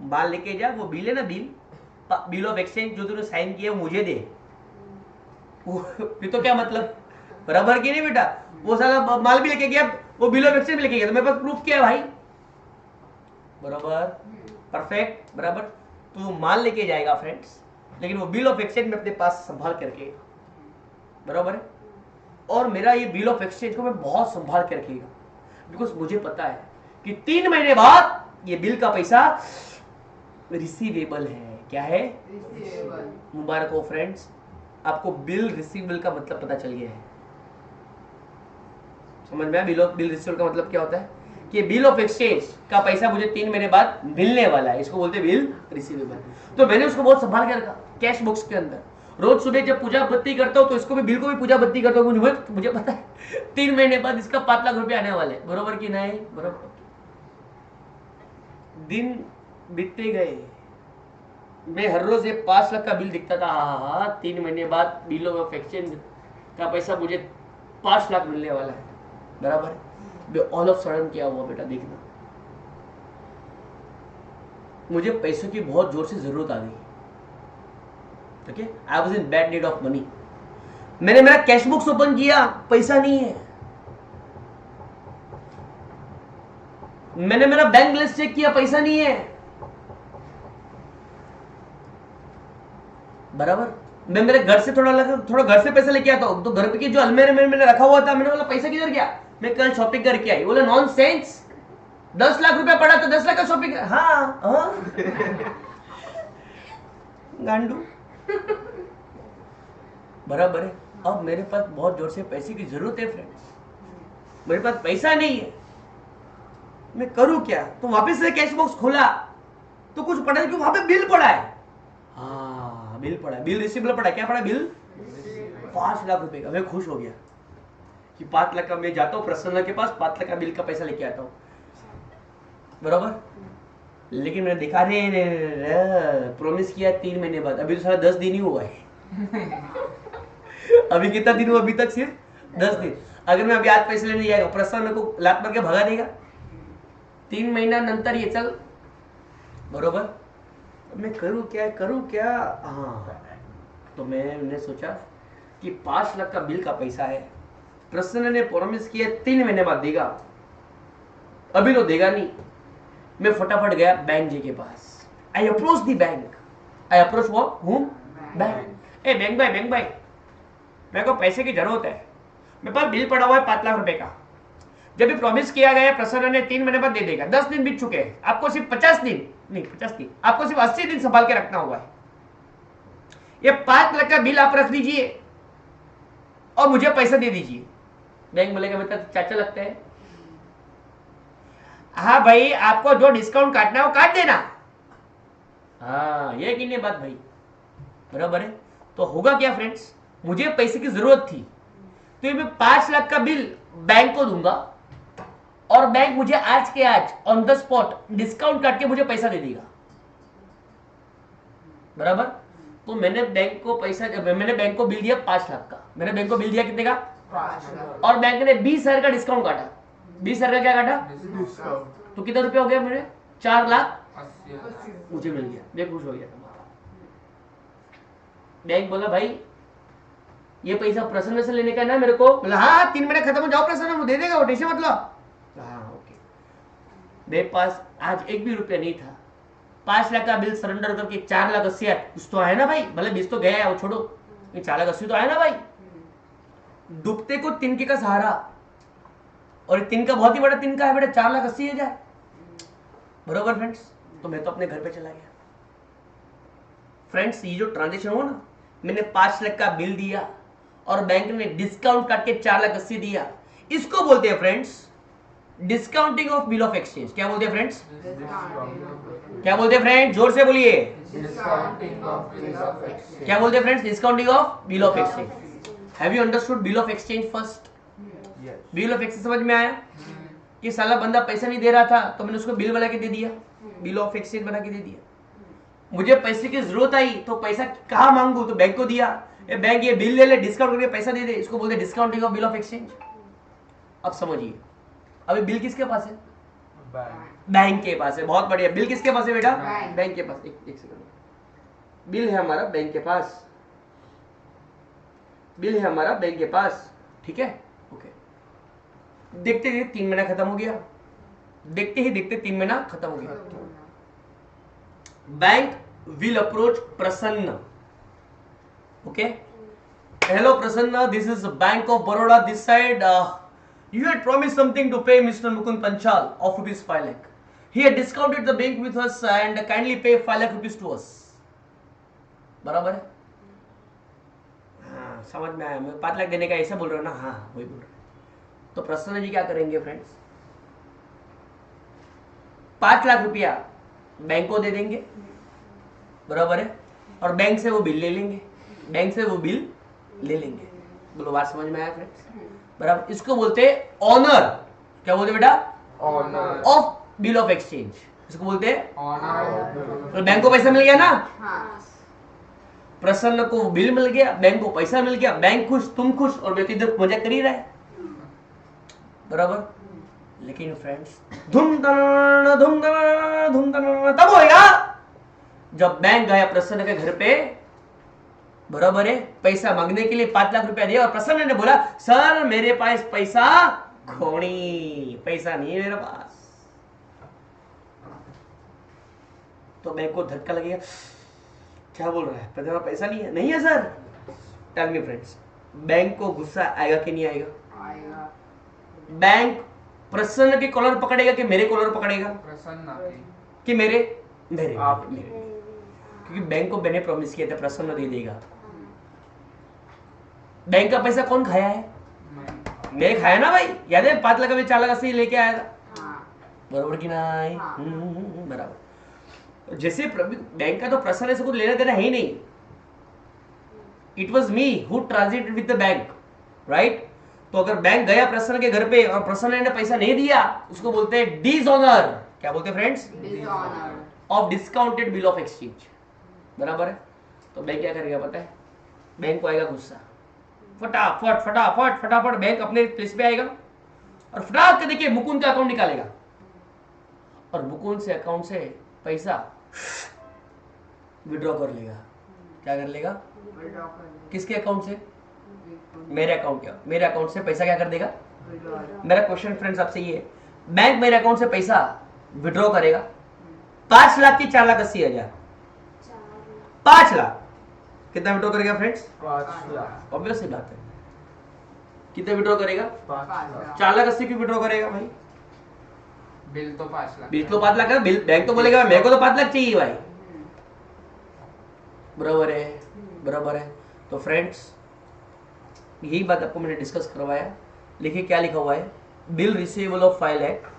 माल लेके जा, वो बिल है ना, बिल ऑफ एक्सचेंज जो तूने साइन किया मुझे दे. ये तो क्या मतलब? बराबर की नहीं बेटा? वो साला माल भी लेके गया, वो बिल ऑफ एक्सचेंज भी लेके गया, तो मेरे पास प्रूफ क्या है भाई? बराबर, परफेक्ट. बराबर. तो वो माल लेके जाएगा फ्रेंड्स, लेकिन वो बिल ऑफ एक्सचेंज में अपने पास संभाल करके, बराबर है। और मेरा ये बिल ऑफ एक्सचेंज को मैं बहुत संभाल के रखिएगा, बिकॉज मुझे पता है कि 3 महीने बाद ये बिल का पैसा रिसीवेबल है। क्या है? मुबारक हो फ्रेंड्स, आपको बिल रिसीवेबल का मतलब पता चल गया है। समझ में आया? बिल रिसीवेबल का मतलब क्या होता है कि बिल ऑफ एक्सचेंज का पैसा मुझे 3 महीने बाद मिलने वाला है, इसको बोलते हैं बिल रिसीवेबल। तो मैंने उसको बहुत संभाल के रखा कैश बॉक्स के अंदर। रोज सुबह जब पूजा बत्ती करता हूँ तो इसको भी, बिल को भी पूजा बत्ती करता हूँ। मुझे पता है 3 महीने बाद इसका 5 लाख रुपए आने वाले, बरोबर कि नहीं? बरोबर। दिन बीतते गए, मैं हर रोज ये 5 लाख का बिल दिखता था। हाँ, 3 महीने बाद बिल ऑफ एक्सचेंज का पैसा मुझे 5 लाख मिलने वाला है, बराबर है। ऑल ऑफ सडन क्या हुआ बेटा, देखना, मुझे पैसों की बहुत जोर से जरूरत आ गई। ठीक है, I was in bad need of money. मैंने मेरा कैश बुक्स ओपन किया, पैसा नहीं है। मैंने मेरा बैंक बैलेंस चेक किया, पैसा नहीं है, बराबर। मैं मेरे घर से थोड़ा घर से पैसा लेके आता हूं, तो घर के जो अलमेरे में मैंने रखा हुआ था, मैंने बोला पैसा किधर गया? मैं कल शॉपिंग करके आई। बोला नॉन सेंस, 10 लाख रुपया पड़ा तो 10 लाख का शॉपिंग। हाँ गांडू, बराबर है। अब मेरे पास बहुत जोर से पैसे की जरूरत है फ्रेंड्स, मेरे पास पैसा नहीं है, मैं करूं क्या? तो वापस से कैश बॉक्स खोला तो कुछ पड़ा कि वहां पे बिल पड़ा है। हाँ, बिल पड़ा है, बिल रिसीवेबल पड़ा है। क्या पड़ा? बिल 5 लाख रुपए का। मैं खुश हो गया कि 5 लाख का, मैं जाता हूँ प्रसन्न के पास, 5 लाख का बिल का पैसा लेके आता हूँ, बराबर। लेकिन मैंने देखा नहीं, प्रॉमिस किया 3 महीने बाद, अभी तो सारा 10 दिन ही हुआ है। अभी कितना दिन हुआ? अभी तक सिर्फ 10 दिन। अगर मैं अभी आज पैसे लेने जाएगा, प्रसन्न मेरे को लात मार के भगा देगा। 3 महीना नंतर ये चल, बरोबर। मैं करूं क्या? हाँ, तो मैंने सोचा कि 5 लाख का बिल का पैसा है, प्रसन्न ने प्रॉमिस किया 3 महीने बाद देगा, अभी तो देगा नहीं। मैं फटाफट गया बैंक जी के पास। I approach the bank. I approach what? हूं? बैंक। ए बैंक भाई, मेरे को पैसे की जरूरत है, मेरे पास बिल पड़ा हुआ है 5 लाख रुपए का। जब भी प्रॉमिस किया गया प्रसन्न ने 3 महीने बाद दे देगा, 10 दिन बीत चुके हैं, आपको सिर्फ 50 दिन नहीं, 50 दिन, आपको सिर्फ 80 दिन संभाल के रखना हुआ है। ये 5 लाख का बिल आप रख लीजिए और मुझे पैसा दे दीजिए। बैंक बोलेगा बेटा चाचा लगता है, हाँ भाई, आपको जो डिस्काउंट काटना है वो काट देना। हाँ, ये कि नहीं बात भाई, बराबर है। तो होगा क्या फ्रेंड्स, मुझे पैसे की जरूरत थी, तो मैं 5 लाख का बिल बैंक को दूंगा और बैंक मुझे आज के आज ऑन द स्पॉट डिस्काउंट काट के मुझे पैसा दे देगा, बराबर। तो मैंने बैंक को बिल दिया 5 लाख का। मैंने बैंक को बिल दिया कितने का? 5 लाख। और बैंक ने 20,000 का डिस्काउंट काटा। 20,000 का क्या काटा? तो कितना रुपया हो गया मेरे? 4 लाख 80,000। मुझे मिल गया, मैं खुश हो गया। बैंक बोला भाई ये पैसा प्रसन्न से लेने का ना मेरे को। बोला हाँ, 3 महीने खत्म हो जाओ, प्रसन्न वो दे देगा, वो टेंशन मत लो। हाँ ओके। मेरे पास आज 1 भी रुपया नहीं था। 5 लाख का बिल सरेंडर करके 4,80,000 कुछ तो आया ना भाई, भले 20 तो गया है, वो छोड़ो, ये 4,80,000 तो आया ना भाई। डूबते को तिनके का सहारा, और तिनका बहुत ही बड़ा तिनका है बेटा, 4,80,000, बरोबर फ्रेंड्स। तो मैं तो अपने घर पे चला गया फ्रेंड्स। ये जो ट्रांजेक्शन हुआ ना, मैंने 5 लाख का बिल दिया और बैंक ने डिस्काउंट काट के 4,80,000 दिया, इसको बोलते हैं friends discounting of bill of exchange. क्या बोलते हैं फ्रेंड्स? क्या बोलते हैं फ्रेंड्स? जोर से बोलिए। Discounting of bill of exchange. क्या बोलते हैं friends? Discounting of bill of exchange. Have you understood bill of exchange first? Bill of exchange समझ में आया कि साला बंदा पैसा नहीं दे रहा था तो मैंने उसको बिल बना के दे दिया, बिल ऑफ एक्सचेंज बना के दे दिया। मुझे पैसे की जरूरत आई तो पैसा कहाँ मांगू, तो बैंक को दिया। बैंक ये बिल ले ले, डिस्काउंट करके पैसा दे दे, इसको बोलते हैं discounting of bill of exchange. अब समझिए, अभी बिल किसके पास है? बैंक के पास है। बहुत बढ़िया। बिल किसके पास है बेटा? बैंक के पास। एक सेकंड। बिल है हमारा बैंक के पास, बिल है हमारा बैंक के पास, ठीक है, ओके। देखते ही 3 महीना खत्म हो गया, देखते ही देखते 3 महीना खत्म हो गया। Bank will approach Prasanna. Okay. Hello Prasanna, this is Bank of Baroda. This side, you had promised something to pay Mr. Mukund Panchal of rupees 5 lakh. He had discounted the bank with us and kindly pay 5 lakh rupees to us. बराबर है? हाँ, समझ में आया। मैं 5 लाख देने का ऐसा बोल रहा हूँ ना? हाँ, वही बोल रहा है। तो प्रसन्न जी क्या करेंगे फ्रेंड्स? 5 लाख रुपया बैंक को दे देंगे, बराबर है, और बैंक से वो बिल ले लेंगे, बैंक से वो बिल ले लेंगे। बोलो, बात समझ में आया फ्रेंड्स? बराबर। इसको बोलते हैं ऑनर। क्या बोलते बेटा? Honour of bill of exchange. इसको बोलते हैं ऑनर। तो बैंक को पैसा मिल गया ना? हाँ प्रसन्न को बिल मिल गया, बैंक को पैसा मिल गया, बैंक खुश, तुम खुश, और व्यक्ति इधर मजा कर ही रहा है, बराबर। लेकिन फ्रेंड्स, धूम तब होएगा जब बैंक गया प्रसन्न के घर पे, बराबर है, पैसा मांगने के लिए 5 लाख रुपया दिया, और प्रसन्न ने बोला सर मेरे पास पैसा खोनी, पैसा नहीं है मेरे पास। तो बैंक को धक्का लगेगा, क्या बोल रहा है, मेरे पैसा नहीं है? नहीं है sir. Tell me friends, bank को गुस्सा आएगा कि नहीं आएगा? आएगा। बैंक प्रसन्न के कॉलर पकड़ेगा कि मेरे कॉलर पकड़ेगा? प्रसन्न कि मेरे मेरे आप मेरे। क्योंकि बैंक को मैंने प्रॉमिस किया था प्रसन्न दे देगा। बैंक का पैसा कौन खाया है? मैं खाया ना भाई, याद है? 5 लाख में 4 लाख से लेके आया था, हाँ। बराबर कि नहीं? हाँ। बराबर। जैसे बैंक का तो प्रसन्न से कुछ लेना देना है ही नहीं। It was me who transited with the bank, right? तो अगर बैंक गया प्रसन्न के घर पे और प्रसन्न ने पैसा नहीं दिया, उसको बोलते हैं डिसऑनर। क्या बोलते हैं friends? Dishonour of discounted bill of exchange, बराबर है। तो बैंक क्या करेगा पता है? बैंक को आएगा गुस्सा, फटाफट फटाफट फटाफट बैंक अपने प्लेस पे आएगा और फटाक के देखिए मुकुंद का अकाउंट निकालेगा, और मुकुंद से अकाउंट से पैसा विड्रॉ कर लेगा। क्या कर लेगा? विड्रॉ कर ले। किसके अकाउंट से? मेरे अकाउंट के। मेरे अकाउंट से पैसा क्या कर देगा? विड्रॉ। मेरा क्वेश्चन फ्रेंड्स आपसे ये है, बैंक मेरे अकाउंट से पैसा विड्रॉ करेगा 5 लाख की 4,80,000। 5 लाख कितना विड्रॉ करेगा फ्रेंड्स? 5 लाख ऑब्वियस सी बात है। कितना विड्रॉ करेगा? 5 लाख 4,80,000 क्यों विड्रॉ करेगा भाई? बिल तो 5 लाख। बिल तो 5 लाख है, बिल बैंक तो बोलेगा मेरे को तो 5 लाख चाहिए भाई, बराबर है, बराबर है। तो फ्रेंड्स, यही बात आपको मैंने डिस्कस करवाया। लिखिए क्या लिखा हुआ है? Bill receivable of 5 lakh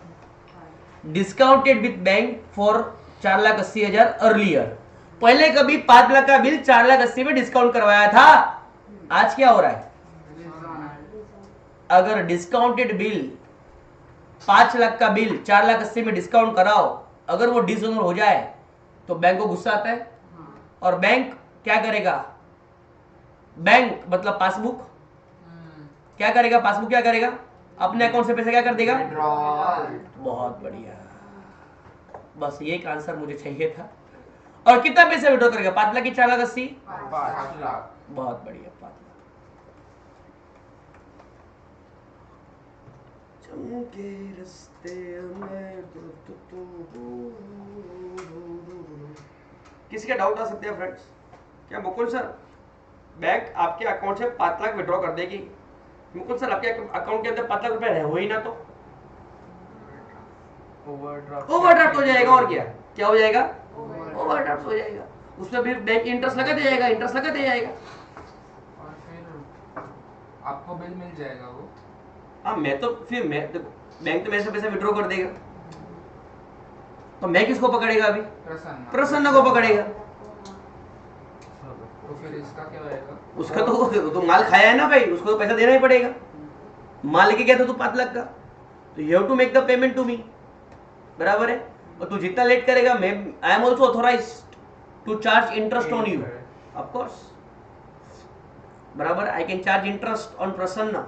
discounted with bank for 4,80,000 earlier. पहले कभी 5 लाख का बिल 4,80,000 में डिस्काउंट करवाया था, आज क्या हो रहा है? अगर डिस्काउंटेड बिल 5 लाख का बिल 4,80,000 में डिस्काउंट कराओ, अगर वो डिसऑनर हो जाए तो बैंक को गुस्सा आता है, और बैंक क्या करेगा? बैंक मतलब पासबुक क्या करेगा? पासबुक क्या करेगा? अपने अकाउंट से पैसा क्या कर देगा? विड्रॉल। बहुत बढ़िया, बस ये एक आंसर मुझे चाहिए था। और कितना पैसा विड्रॉ करेगा? 5 लाख की 4,80,000? 5 लाख। बहुत बढ़िया, 5 लाख। चमके रस्ते में किसी का डाउट आ सकते हैं फ्रेंड्स? क्या मुकुल सर बैंक आपके अकाउंट से 5 लाख विड्रॉ कर देगी? मुकुल सर आपके अकाउंट के अंदर 5 लाख रुपए हो ही ना, तो ओवरड्राफ्ट हो जाएगा। और क्या क्या हो जाएगा? ओवरड्राफ्ट हो जाएगा। उसमें फिर बैंक इंटरेस्ट लगा दे जाएगा, इंटरेस्ट लगा दे जाएगा। और फिर आपको बिल मिल जाएगा वो। हाँ, मैं तो बैंक तो मेरे से पैसा विड्रॉ कर देगा, तो मैं किसको पकड़ेगा अभी? प्रसन्न को पकड़ेगा। तो फिर इसका क्या होएगा? उसका तो माल खाया है ना भाई, उसको तो पैसा देना ही पड़ेगा। माल लेके गया था तू 5 लाख का, तो you have to make the payment to me, बराबर है। और तू जितना लेट करेगा, मैं I am also authorised to charge interest on you, of course, बराबर। I can charge interest on Prasanna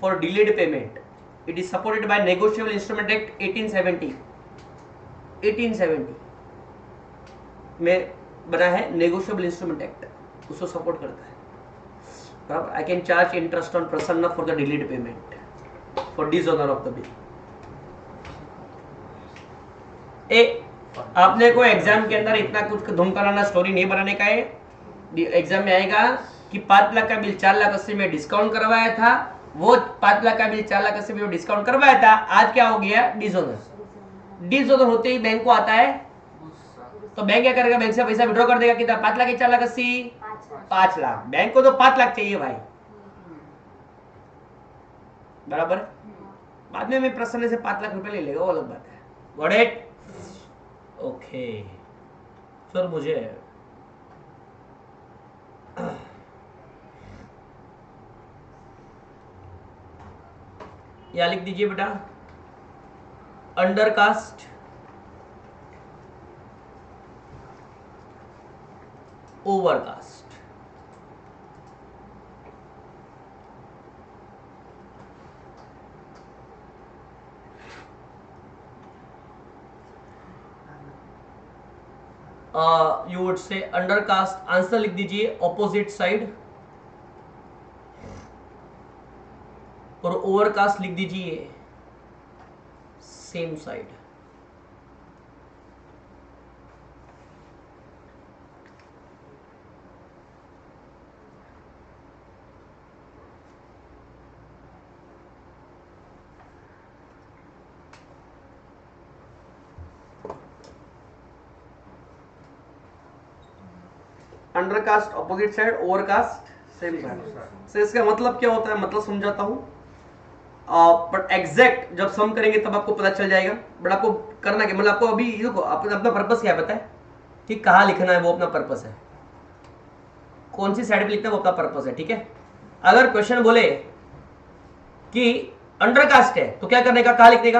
for delayed payment. It is supported by negotiable instrument act 1870 में बना है नेगोशिएबल इंस्ट्रूमेंट एक्ट, उसको सपोर्ट करता है, बराबर। I can charge interest on Prasanna for the delayed payment for dishonour of the bill. ए आपने को एग्जाम के अंदर इतना कुछ धूम कराना स्टोरी नहीं बनाने का है। एग्जाम में आएगा कि 5 लाख का बिल 4 लाख 80 में डिस्काउंट करवाया था, वो 5 लाख का बिल 4 लाख 80 में डिस्काउंट करवाया था, आज क्या हो गया? डिसऑनर। डिसऑनर होते ही बैंक को आता है, तो बैंक क्या करेगा? बैंक से पैसा विड्रॉ कर देगा। कितना? 5 लाख के 4 लाख 80, 5 लाख। बैंक को तो 5 लाख चाहिए भाई, बराबर। बाद में मैं प्रसन्न से 5 लाख रुपए ले लेगा, वो अलग बात है। Got it? ओके सर, मुझे या लिख दीजिए बेटा, undercast, overcast. You would say undercast, answer लिख दीजिए ऑपोजिट साइड, और ओवरकास्ट लिख दीजिए same side. Undercast opposite side, overcast same side. तो इसका मतलब क्या होता है? मतलब समझाता हूं, बट एग्जैक्ट जब सम करेंगे तब आपको पता चल जाएगा। बट आपको करना क्या, मतलब आपको अभी देखो अपना पर्पस क्या है पता है कि कहाँ लिखना है, वो अपना पर्पस है। कौन सी साइड पे लिखना है वो अपना पर्पस है, ठीक है। अगर क्वेश्चन बोले कि अंडरकास्ट है तो क्या करने का, कहाँ लिखने का?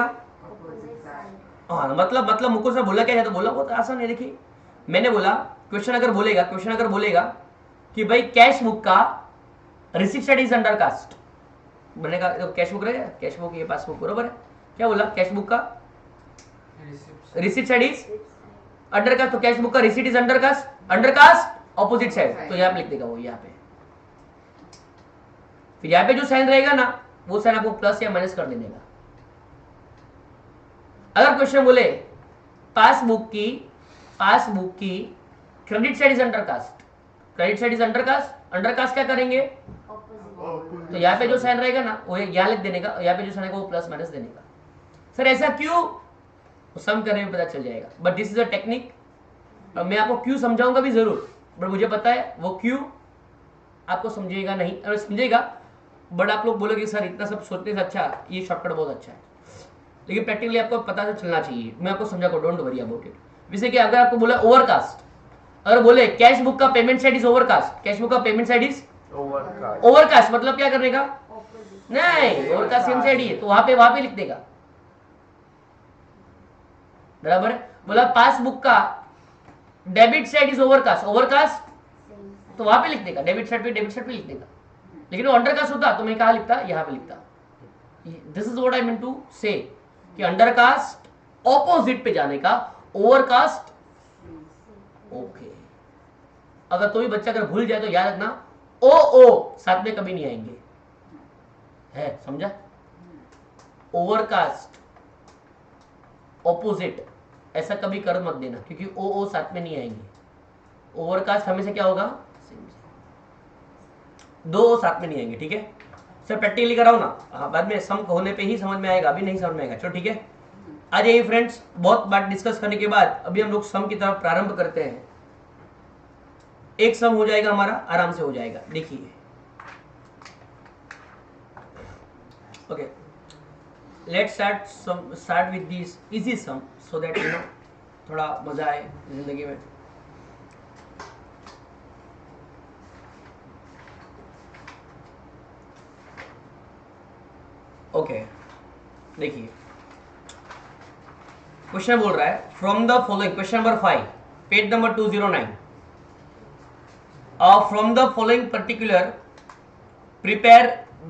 हाँ, मतलब मुकुल से बोला क्या है, तो बोला बहुत आसान है। देखिए मैंने बोला क्वेश्चन अगर बोलेगा कि भाई कैश बुक का रिसीट साइड इज अंडरकास्ट बनेगा, तो कैश बुक रहेगा, कैश बुक ये पासबुक बरोबर है। क्या बोला? कैश बुक का रिसीट साइड इज अंडरकास्ट, तो कैश बुक का receipt is undercast opposite side, तो यहाँ पे लिख देगा वो यहाँ पे। फिर यहाँ पे जो साइन रहेगा ना, वो साइन आपको प्लस या माइनस कर देगा। अगर क्वेश्चन बोले पासबुक की credit side is undercast, credit side is undercast क्या करेंगे? तो यहाँ पे जो साइन रहेगा ना वो यहाँ लिख देने का, यहाँ पे जो साइन है वो प्लस माइनस देने का। सर ऐसा क्यों? सम करने में पता चल जाएगा। But this is a technique, मैं आपको क्यों समझाऊंगा भी जरूर, बट मुझे पता है वो क्यों आपको समझेगा नहीं, अगर समझेगा बट आप लोग बोलोगे सर इतना सब सोचने से अच्छा ये शॉर्टकट बहुत अच्छा है, लेकिन प्रैक्टिकली आपको पता चलना चाहिए। मैं आपको समझा को, डोंट वरी अबाउट इट। जैसे कि अगर आपको बोला ओवरकास्ट, अगर बोले कैश बुक का payment side is overcast, cash book का पेमेंट साइड इज ओवरकास्ट, मतलब क्या करने का? नहीं, ओवरकास्ट सेम साइड ही है, तो वहां पे लिख देगा, बराबर है। बोला पासबुक का डेबिट साइड इज ओवरकास्ट, तो वहां पे लिख देगा, डेबिट साइड पे लिख देगा। लेकिन वो अंडरकास्ट होता तो मैं कहा लिखता? यहाँ पे लिखता। This is what I mean to say कि अंडरकास्ट ऑपोजिट पे जाने का, ओवरकास्ट ओके। अगर कोई बच्चा अगर भूल जाए तो याद रखना ओ साथ में कभी नहीं आएंगे, है समझा? ओवरकास्ट ऑपोजिट ऐसा कभी कर मत देना, क्योंकि ओ साथ में नहीं आएंगे। ओवरकास्ट हमेशा क्या होगा? दो साथ में नहीं आएंगे, ठीक है। सर प्रैक्टिकली कराओ ना, हाँ बाद में सम होने पे ही समझ में आएगा, अभी नहीं समझ में आएगा। चलो ठीक है, आ जाइए फ्रेंड्स। बहुत बात डिस्कस करने के बाद अभी हम लोग सम की तरफ प्रारंभ करते हैं। एक सम हो जाएगा हमारा, आराम से हो जाएगा। देखिए okay, let's start with this easy sum so that you know थोड़ा मजा आए जिंदगी में। ओके देखिए क्वेश्चन बोल रहा है from the following, question number 5 page number 209, from the following particular prepare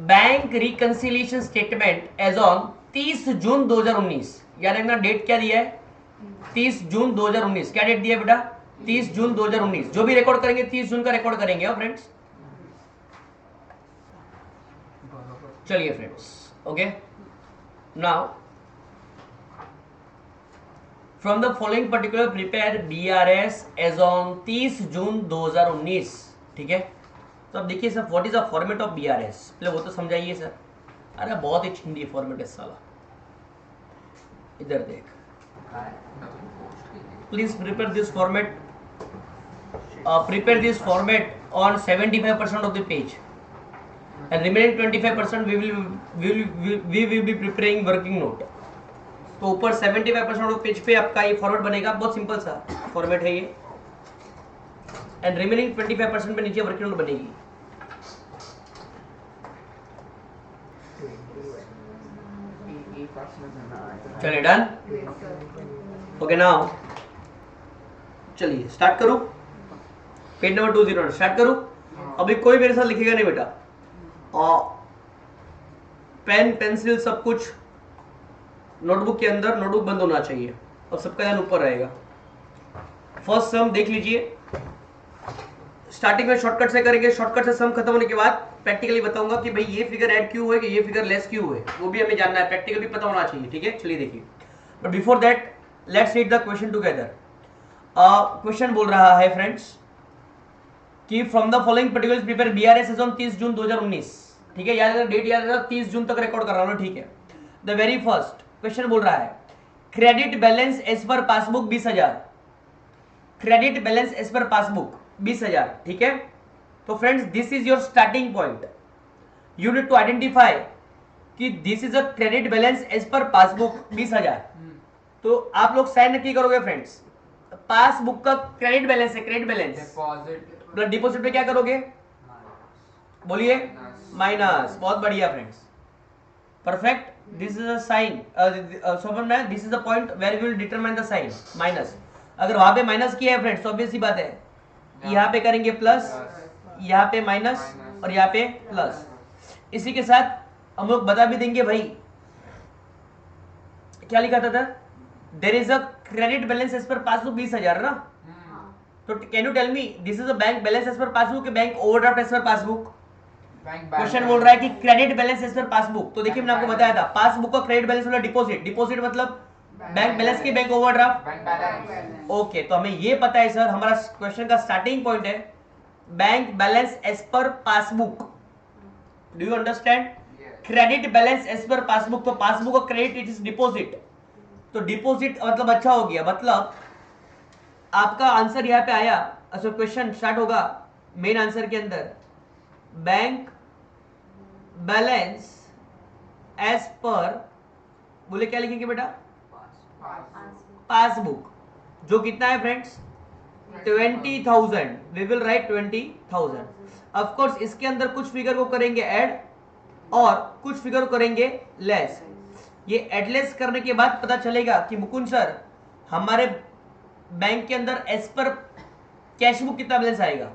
bank reconciliation statement as on 30 June 2019। याद रखना डेट क्या दिया है? 30 जून 2019। क्या डेट दिया है बेटा? 30 जून 2019। जो भी रिकॉर्ड करेंगे 30 जून का रिकॉर्ड करेंगे फ्रेंड्स। चलिए फ्रेंड्स, okay now from the following particular prepare BRS as on 30 June 2019। ठीक है, तो अब देखिए sir what is the format of BRS, पहले वो तो समझाइए सर। अरे बहुत ही छिंदी फॉर्मेट है साला, इधर देख। Please prepare this format, prepare this format on 75% of the page and remaining 25% we will be preparing working note। तो ऊपर 75% ऑफ पेज पे आपका ये फॉर्मेट बनेगा, बहुत सिंपल सा फॉर्मेट है ये, एंड रिमेनिंग 25% पे नीचे वर्किंग नोट बनेगी। चलिए डन, ओके नाउ चलिए स्टार्ट करूं। पेज नंबर 20 स्टार्ट करूं। अभी कोई मेरे साथ लिखेगा नहीं बेटा, पेन पेंसिल सब कुछ नोटबुक के अंदर, नोटबुक बंद होना चाहिए और सबका ध्यान ऊपर रहेगा। फर्स्ट सम देख लीजिए, स्टार्टिंग में शॉर्टकट से करेंगे, शॉर्टकट से सम खत्म होने के बाद प्रैक्टिकली बताऊंगा कि भाई ये फिगर ऐड क्यों हुआ है, कि ये फिगर लेस क्यों हुआ है, वो भी हमें जानना है, प्रैक्टिकल भी पता होना चाहिए। ठीक है, चलिए देखिए, but before that let's read the question together. Question बोल रहा है फ्रेंड्स कि from the following particulars prepare BRS as on 30 June 2019। ठीक है, याद है, डेट याद है, 30 जून तक रिकॉर्ड कर रहा हूं। ठीक है, द वेरी फर्स्ट क्वेश्चन बोल रहा है credit balance as per passbook 20,000। Credit balance as per passbook 20,000। ठीक है, तो friends this is your starting point. You need to identify कि this is a credit balance as per passbook 20,000। तो आप लोग साइन नहीं करोगे फ्रेंड्स, पासबुक का क्रेडिट बैलेंस है, क्रेडिट बैलेंस। डिपॉजिट, डिपॉजिट पे क्या करोगे, बोलिए माइनस। बहुत बढ़िया friends, perfect. This is a sign, समझ में, this is a point where we will determine the sign minus. अगर वहां पे माइनस किया है फ्रेंड्स तो ऑब्वियस सी बात है, यहाँ पे करेंगे प्लस, यहाँ पे माइनस और यहाँ पे प्लस। इसी के साथ हम लोग बता भी देंगे भाई क्या लिखा था, there is a credit balance as per passbook 20,000 ना। तो can you tell me this is a bank balance as per passbook, bank overdraft as per passbook? Question बोल रहा है कि credit balance as per passbook. तो देखिए मैंने आपको बताया था पासबुक का क्रेडिट बैलेंस मतलब डिपॉजिट, डिपॉजिट मतलब बैंक बैलेंस की बैंक ओवरड्राफ्ट। ओके, तो हमें ये पता है सर, हमारा क्वेश्चन का स्टार्टिंग पॉइंट है bank balance as per passbook. Do you understand? Credit balance as per passbook, तो पासबुक का क्रेडिट इट इज डिपॉजिट, तो डिपॉजिट मतलब अच्छा हो गया, मतलब आपका आंसर यहाँ पे आया। अच्छा, क्वेश्चन स्टार्ट होगा मेन आंसर के अंदर, बैंक बैलेंस एज पर, बोले क्या लिखेंगे बेटा, पासबुक, जो कितना है friends 20,000। We will write 20,000। Of course इसके अंदर कुछ फिगर को करेंगे ऐड और कुछ फिगर को करेंगे लेस। ये एडलेस करने के बाद पता चलेगा कि मुकुंद सर हमारे बैंक के अंदर एज पर कैश बुक कितना बैलेंस आएगा।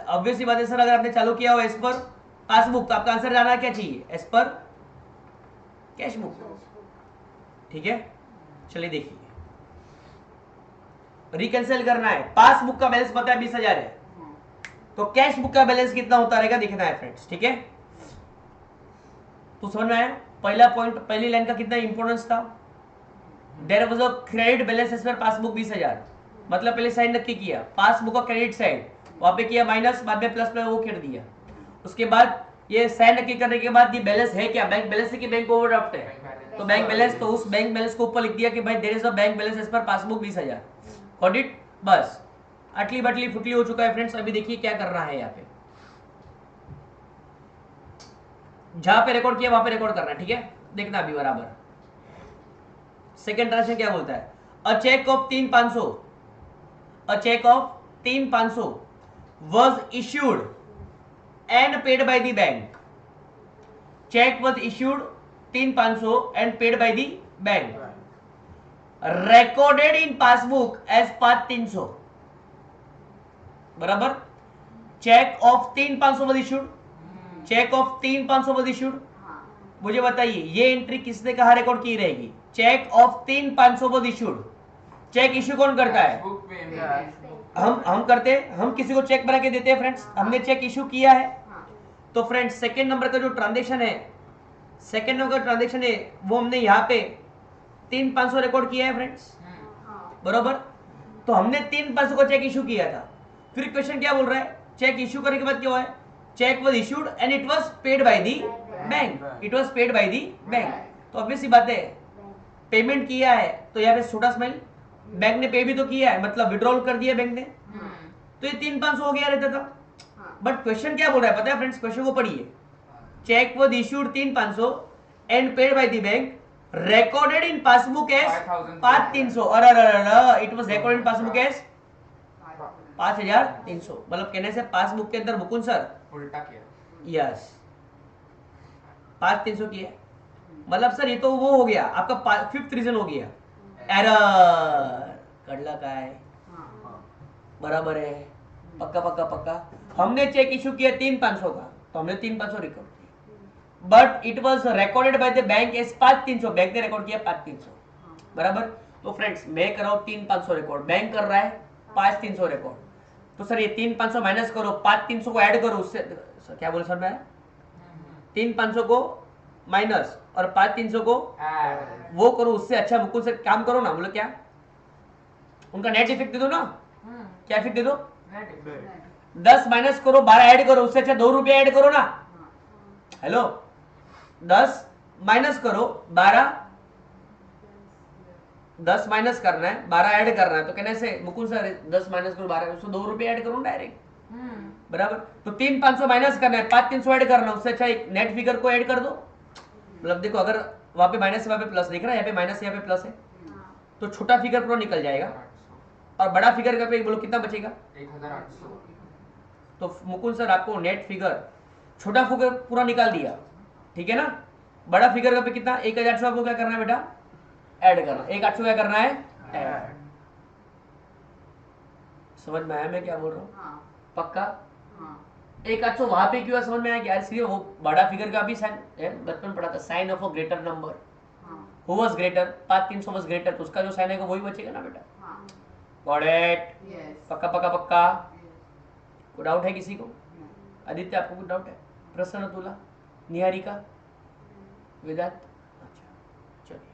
ऑब्वियसली बात है सर, अगर आपने चालू किया हो एज पर पासबुक तो आपका आंसर जाना क्या चाहिए, एज पर कैश बुक। ठीक है, चलिए देखिए, रिकैंसिल करना है। पासबुक का बैलेंस पता है 20,000 है, तो कैश बुक का बैलेंस कितना होता रहेगा देखना है फ्रेंड्स। ठीक है, तो समझ में आया पहला पॉइंट, पहली लाइन का कितना इंपॉर्टेंस था। There was a credit balance as per passbook 20,000, मतलब पहले साइन नक्की किया, पासबुक का क्रेडिट साइड, वहां पे किया माइनस, बाद में प्लस प्लस वो कर दिया। उसके बाद ये साइन नक्की करने के बाद ये बैलेंस है क्या, बैंक बैलेंस है कि बैंक ओवरड्राफ्ट है, तो बैंक बैलेंस, तो उस बैंक बैलेंस को ऊपर लिख दिया कि भाई there is a bank balance as per passbook 20,000। Got it? बस अटली बटली फुटली हो चुका है फ्रेंड्स। अभी देखिए क्या कर रहा है, यहाँ पे जहां पे रिकॉर्ड किया वहां पे रिकॉर्ड करना है। ठीक है, देखना अभी बराबर। सेकेंड ट्रांजेक्शन क्या बोलता है, a cheque of 3,500, a cheque of 3,500 was issued and paid by the bank. Check was issued 3,500 and paid by the bank. Recorded in passbook as 5,300. बराबर, cheque of 3,500 was issued, cheque of 3,500 was issued। मुझे बताइए ये entry किसने कहा record की रहेगी, cheque of 3,500 was issued। Cheque issue कौन करता है, हम करते हैं, हम किसी को चेक बना के देते हैं फ्रेंड्स, हमने चेक इशू किया है। तो फ्रेंड्स सेकंड नंबर का जो ट्रांजैक्शन है, सेकंड नंबर का ट्रांजैक्शन है वो हमने यहाँ पे 3,500 रिकॉर्ड किया है फ्रेंड्स, हाँ बरोबर। तो हमने 3,500 का चेक इशू किया था। फिर क्वेश्चन क्या बोल रहा है, चेक इशू करने के बाद क्या हुआ है, cheque was issued and it was paid by the bank, it was paid by the bank. तो ऑब्वियस सी बात है, पेमेंट किया है तो यहाँ पे छोटा स्माइल, बैंक ने पे भी तो किया है, मतलब विड्रॉल कर दिया बैंक ने, तो ये 3,500 हो गया रहता था। बट क्वेश्चन क्या बोल रहा है पता है फ्रेंड्स, क्वेश्चन को पढ़िए, cheque was issued 3,500 and paid by the bank, recorded in passbook as 5,300, अरे it was recorded in passbook as 5,300। मतलब कहने से पासबुक के अंदर मुकुंद सर उल्टा किया। यस 5,300 की है, मतलब सर ये तो वो हो गया आपका 5th रीजन हो गया, एरर कड़ला का है, बराबर है, पक्का पक्का पक्का। हमने चेक इशू किया 3,500 का, तो हमने 3,500 रिकॉर्ड किया, but it was recorded by the bank as 5,300, bank ने रिकॉर्ड किया 5,300, बराबर। तो फ्रेंड्स मैं कर रहा हूँ 3,500 रिकॉर्ड, बैंक कर रहा है 5,300 रिकॉर्ड। तो सर ये 3,500 माइनस करो, 5,300 को ऐड करो, उससे सर क्या बोले सर मैं, 3,500 को माइनस और 5,300 को वो करो, उससे अच्छा मुकुल से काम करो ना, बोलो क्या, उनका नेट इफेक्ट दे दो ना, क्या इफेक्ट दे दो, 10 माइनस करो 12 ऐड करो, उससे अच्छा 2 रुपया ऐड करो ना। हेलो 10 माइनस करो 12, 10 माइनस करना है 12 ऐड करना है, तो कहने से मुकुल सर 10 माइनस करो 12, उसको 2 रुपये ऐड करो डायरेक्ट, बराबर। तो 3,500 माइनस करना है 5,300 ऐड करना, उससे अच्छा एक नेट फिगर को ऐड कर दो। मतलब देखो अगर वहां पे माइनस वहां पे प्लस दिख रहा है, यहाँ पे माइनस यहाँ पे प्लस है, तो छोटा फिगर पूरा निकल जाएगा और बड़ा फिगर का पे बोलो कितना बचेगा 1,800। तो मुकुल सर आपको नेट फिगर छोटा फिगर पूरा निकाल दिया, ठीक है ना। बड़ा फिगर का पे कितना 1,800 आपको क्या करना है बेटा, ऐड करना, 1,800 क्या करना है ऐड। समझ में आया मैं क्या बोल रहा हूँ, पक्का। 1,800 वहां पे क्यों है समझ में आया क्या, इसलिए वो बड़ा फिगर का भी साइन है, बचपन पढ़ा था, sign of a greater number, who was greater, 5,300 was greater, तो उसका जो साइन है वही बचेगा ना बेटा, गॉट इट, पक्का पक्का पक्का। कोई डाउट है किसी को, आदित्य आपको कुछ डाउट है, प्रसन्न, तुला, निहारिका, वेदांत, अच्छा चलिए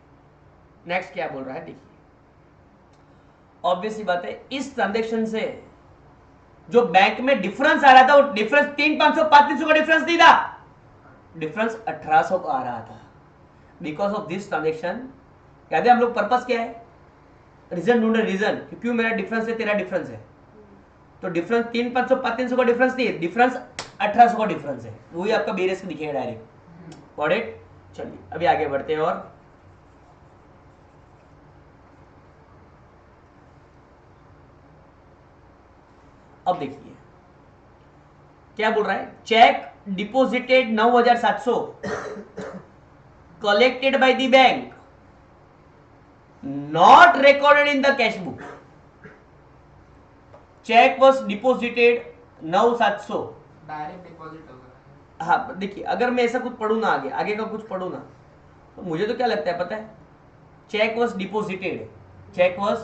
नेक्स्ट क्या बोल रहा है देखिए। ऑब्वियस सी बात है, इस ट्रांजेक्शन से जो बैंक में डिफरेंस आ रहा था, वो डिफरेंस 3,500 5,300 का डिफरेंस नहीं था, डिफरेंस 1,800 का आ रहा था। बिकॉज ऑफ दिस ट्रांजेक्शन, याद है हम लोग पर्पस क्या है, रीजन ढूंढे, रीजन क्यों मेरा डिफरेंस है तेरा डिफरेंस है, तो डिफरेंस 3,500 5,300 का डिफरेंस नहीं है, डिफरेंस 1,800 का डिफरेंस है, वही आपका बेरेस में दिखेगा डायरेक्ट, गॉट इट। चलिए अभी आगे बढ़ते हैं, और अब देखिए क्या बोल रहा है, cheque deposited 9,700 collected by the bank, not recorded in the cash book. Cheque was deposited 9,700, direct deposit होगा। हाँ देखिए अगर मैं ऐसा कुछ पढ़ू ना, आगे का कुछ पढ़ू ना, तो मुझे तो क्या लगता है पता है, cheque was deposited, cheque was,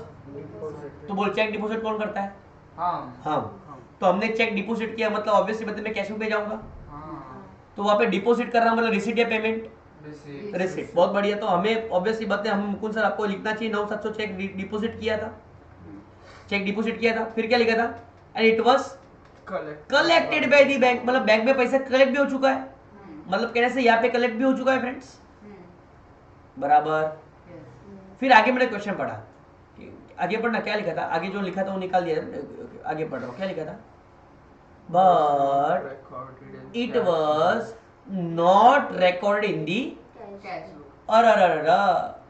तो बोल चेक डिपोजिट कौन करता है, हम। तो हमने चेक डिपोजिट किया, मतलब ऑब्वियसली मतलब मैं कैश में जाऊंगा, तो वहां पे डिपोजिट कर रहा मतलब रिसीट या पेमेंट, रिसीट, बहुत बढ़िया। तो हमें ऑब्वियसली बात है, हम मुकुंद सर आपको लिखना चाहिए 9,700 चेक डिपोजिट किया था, चेक डिपोजिट किया था, फिर क्या लिखा था, and it was collected by the bank, मतलब बैंक में पैसा कलेक्ट भी हो चुका है, मतलब कहने से यहाँ पे कलेक्ट भी हो चुका है फ्रेंड्स, बराबर। फिर आगे मैंने क्वेश्चन पढ़ा, आगे पढ़ना क्या लिखा था, आगे जो लिखा था वो निकाल दिया, आगे पढ़ रहा हूँ क्या लिखा था, but it was not recorded in the, और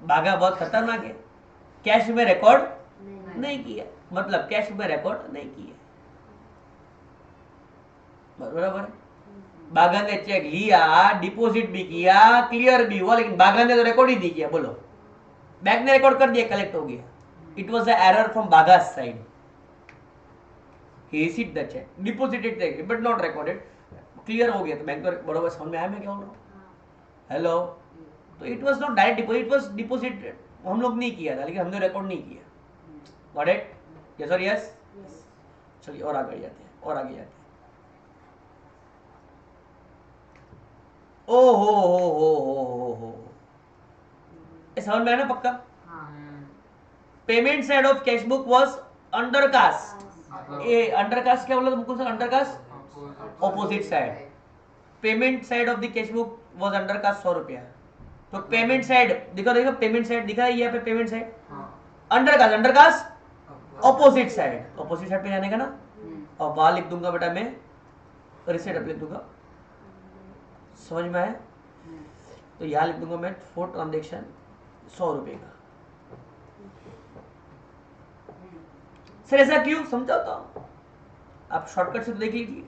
भागा बहुत खतरनाक है, कैश में रिकॉर्ड नहीं किया, मतलब कैश में रिकॉर्ड नहीं किया, बराबर। बागा ने चेक लिया, डिपॉजिट भी किया, क्लियर भी हुआ, लेकिन बागा ने तो रिकॉर्ड ही नहीं किया, बोलो बैंक ने रिकॉर्ड कर दिया, कलेक्ट हो गया, it was a error from बागा side, he received the check, deposited the check but not recorded, clear हो गया, तो बैंक तो बराबर समझ में आया मैं क्या बोल रहा हूँ, हेलो। तो it was not direct deposit, it was deposited, हम लोग नहीं किया था, लेकिन हमने रिकॉर्ड नहीं किया, गॉट इट, यस और यस। चलिए और आगे जाते हैं, और आगे जाते हैं, ओ हो, समझ में आया ना पक्का, payment side of cash book was undercast. ये अंडरकास्ट क्या बोला Mukul sir? Undercast opposite side. Payment side of the cash book was undercast 100 रुपया. तो पेमेंट साइड देखो पेमेंट साइड दिखा है यहाँ पे, payment side undercast opposite side. Opposite side पे जाने का ना, और वहां लिख दूंगा बेटा मैं रिसीट लिख दूंगा. समझ में आया? तो यहाँ लिख दूंगा मैं फॉर ट्रांजेक्शन 100 रुपए का. सर ऐसा क्यों? समझाता हूं, आप शॉर्टकट से तो देख लीजिए.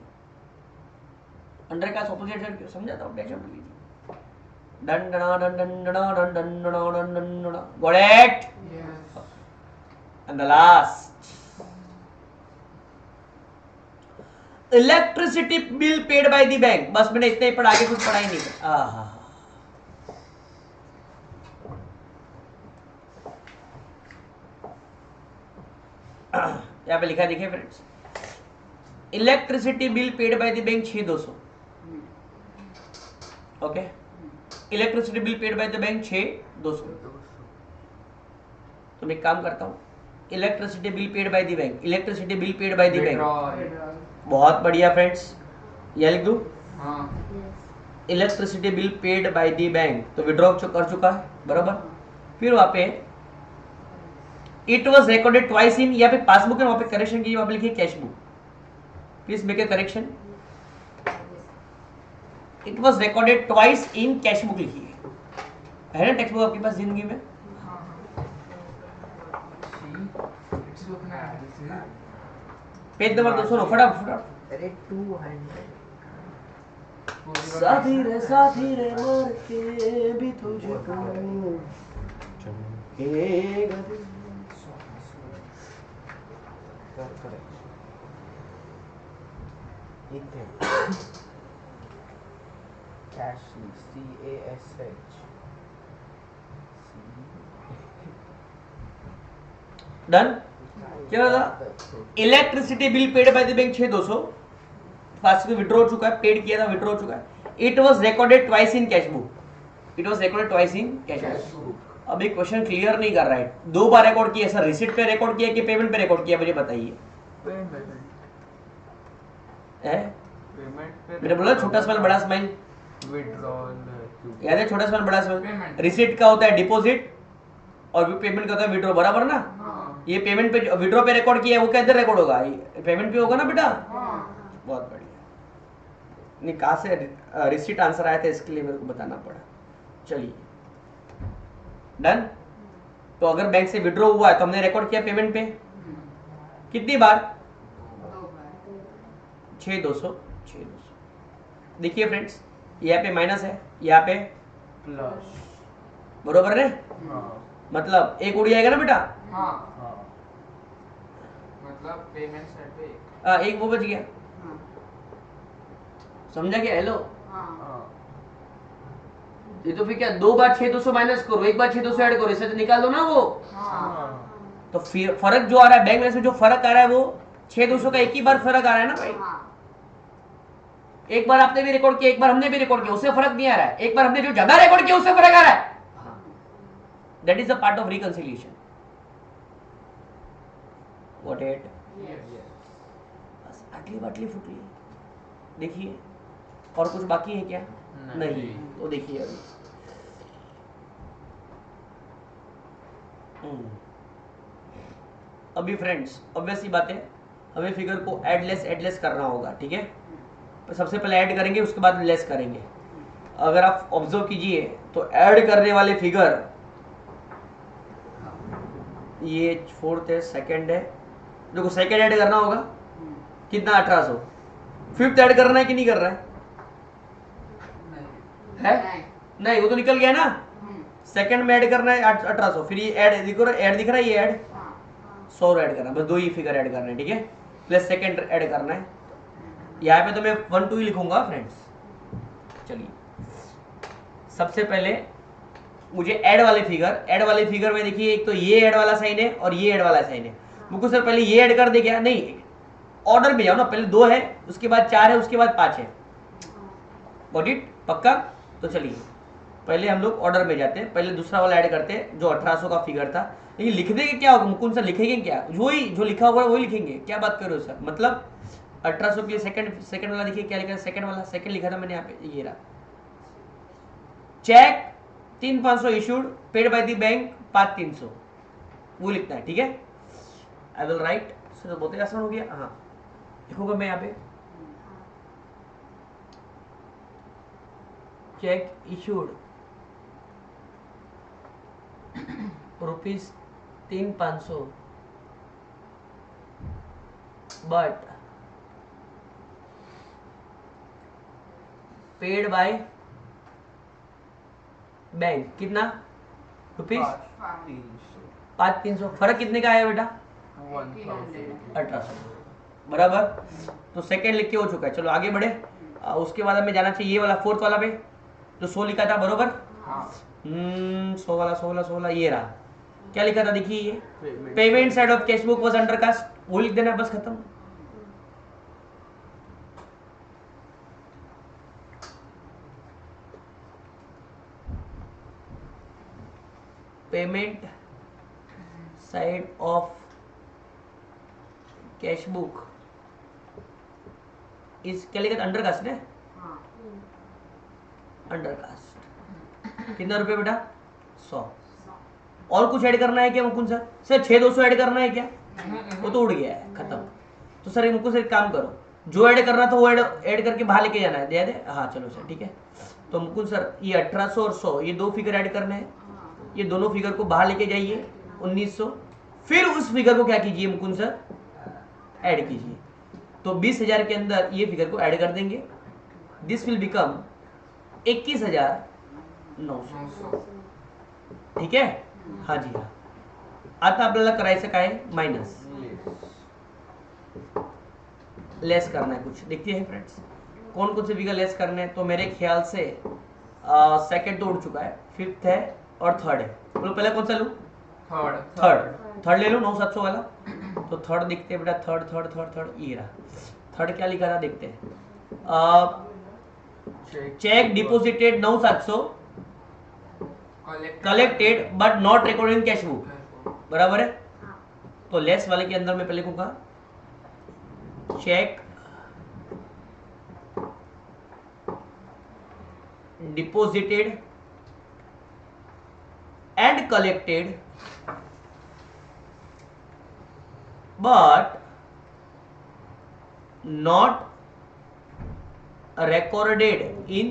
अंडर का ऑपोजिट साइड क्यों समझाता हूं, डैश आउट लीजिए. डन डना डन डन डना डन डन डना डन डन डना. Got it? Yes. And the last, electricity bill paid by the bank. बस मैंने इतना ही पढ़ा, आगे कुछ पढ़ा ही नहीं. यहाँ पे लिखा देखिए friends, electricity bill paid by the bank 6200. Okay, electricity bill paid by the bank 6200. तो मैं एक काम करता हूँ, electricity bill paid by the bank, electricity bill paid by the bank. Withdrawal. बहुत बढ़िया फ्रेंड्स, यह लिख दूं हाँ. Electricity bill paid by the bank. तो विड्रॉ कर चुका है, बराबर. फिर वहां पे इट वॉज रिकॉर्डेड ट्वाइस इन, यहाँ पे पासबुक है, वहां पे करेक्शन कीजिए, वहां पे लिखिए cash book. Please make a correction. It was recorded twice in cash book लिखिए. है ना टेक्स्ट बुक आपके पास जिंदगी में? It's looking at this. Page number 200 फटाफट. अरे 200 साथी रे मर के भी तुझको चमकेगा दिल. डन. क्या था? Electricity bill paid by the bank 6200. Fast में विड्रॉ हो चुका है, पेड किया था, विड्रॉ हो चुका है. It was recorded twice in cash book. It was recorded twice in cash book. अब एक क्वेश्चन क्लियर नहीं कर रहा है, दो बार रिकॉर्ड किया सर, रिसीट पे रिकॉर्ड किया कि पेमेंट पे रिकॉर्ड किया, मुझे बताइए. मैंने बोला छोटा स्माइल बड़ा स्माइल, विड्रॉल याद है? छोटा स्माइल बड़ा स्माइल. Payment. रिसीट का होता है डिपॉजिट, और पेमेंट का होता है विड्रॉ, बराबर ना? हाँ. ये पेमेंट पे विड्रॉ पे रिकॉर्ड किया है, वो किधर रिकॉर्ड होगा? पेमेंट पे होगा ना बेटा. बहुत बढ़िया. नहीं, कहाँ से रिसीट आंसर आया था, इसके लिए मेरे को बताना पड़ा. चलिए डन. तो अगर बैंक से विड्रॉ हुआ है तो हमने रिकॉर्ड किया पेमेंट पे कितनी बार? 6200. देखिए फ्रेंड्स, यहाँ पे माइनस है, यहाँ पे प्लस. बरोबर है. हाँ मतलब एक उड़ जाएगा ना बेटा. हाँ. हाँ मतलब पेमेंट साइड पे एक वो बच गया. समझा क्या? हेलो, हाँ ये तो फिर क्या, दो बार 6200 माइनस करो, एक बार 6200 ऐड करो, इससे तो निकाल दो ना वो. हाँ तो फिर फर्क जो आ रहा है बैंक में जो फर्क आ रहा है वो 6200 का एक ही बार फर्क आ रहा है ना भाई. एक बार आपने भी रिकॉर्ड किया, एक बार हमने भी रिकॉर्ड किया, उससे फर्क नहीं आ रहा है. एक बार हमने जो ज्यादा रिकॉर्ड किया उससे फर्क आ रहा है. That is the part of reconciliation. What it? बस आटली बाटली फुटली. देखिए और कुछ बाकी है क्या? नहीं. तो देखिए अभी फ्रेंड्स ऑब्वियसली बात है, हमें फिगर को एडलेस करना होगा. ठीक है, तो सबसे पहले ऐड करेंगे, उसके बाद लेस करेंगे. अगर आप ऑब्जर्व कीजिए तो ऐड करने वाले फिगर, ये फोर्थ है, सेकंड है. देखो सेकंड ऐड करना होगा कितना? 1800. फिफ्थ ऐड करना है कि नहीं कर रहा है? नहीं, वो तो निकल गया ना. सेकंड में ऐड करना है 1800. फिर ये ऐड दिख रहा है, ये ऐड 100 ऐड करना है. बस दो ही फिगर ऐड करना है. ठीक है, प्लस सेकंड ऐड करना है. यहाँ पे तो मैं 1 2 ही लिखूंगा फ्रेंड्स. चलिए सबसे पहले मुझे ऐड वाले फिगर में देखिए, एक तो ये ऐड वाला साइन है और ये ऐड वाला साइन है. मुझको सर पहले ये ऐड कर दे क्या? नहीं, ऑर्डर में जाओ ना. पहले 2 है, उसके बाद 4 है, उसके बाद 5 है. Got it? पक्का? तो चलिए पहले हम लोग ऑर्डर में जाते हैं. पहले दूसरा वाला ऐड करते हैं जो 1800 का फिगर था. ये लिखने के क्या होगा मुकुंद सर, लिखेंगे क्या? वही जो लिखा हुआ है वही लिखेंगे, क्या बात कर रहे हो सर? मतलब 1800 के लिए सेकंड वाला देखिए क्या लिखा है, सेकंड वाला, सेकंड लिखा था मैंने यहाँ पे, ये रहा। Cheque 3,500 issued paid by the bank 5,300, वो लिखना है, ठीक है? I will write. सर बहुत ही आसान हो गया। हाँ लिखूंगा मैं यहाँ पे, check issued ₹3,500 but paid by bank कितना? ₹5,300। फर्क कितने का आया बेटा? 1800, बराबर। तो सेकंड लिख के हो चुका है, चलो आगे बढ़े। उसके बाद हमें जाना चाहिए ये वाला फोर्थ वाला पे जो 100 लिखा था, बरोबर। 100 वाला 16 ये रहा। क्या लिखा था देखिए, ये payment side of cash book was under cast, वो लिख देना, बस खत्म। Payment side of cash book is क्या लिखा था? अंडर कास्ट है, अंडर कास्ट। कितना रुपए बेटा? 100। और कुछ ऐड करना है क्या मुकुंद सर? सर 6,200 ऐड करना है क्या? वो तो उड़ गया है, खत्म। तो सर मुकुंद सर एक काम करो, जो ऐड करना था वो ऐड करके बाहर लेके जाना है, दे। हाँ चलो सर ठीक है। तो मुकुंद सर ये 1800 और 100 ये दो फिगर ऐड करने हैं, ये दोनों फिगर को बाहर लेके जाइए 1900, फिर उस फिगर को क्या कीजिए मुकुंद सर? ऐड कीजिए। तो 20,000 के अंदर ये फिगर को ऐड कर देंगे, दिस विल बिकम 21,900, ठीक है? हाँ जी हाँ। आता आपल्याला करायचं काय? माइनस, लेस करना है कुछ। देखते हैं फ्रेंड्स कौन कौन से फिगर लेस करने हैं। तो मेरे ख्याल से सेकंड तो उड़ चुका है, फिफ्थ है और थर्ड है। बोलो पहले कौन सा लूं? थर्ड ले लो 9,700 वाला। तो थर्ड देखते हैं बेटा, थर्ड ये रहा। थर्ड क्या लिखा था देखते हैं। Check deposited 9,700 collected but not recorded in cash book, बराबर है। तो लेस वाले के अंदर मैं पहले लिखूंगा check deposited and collected but not recorded इन,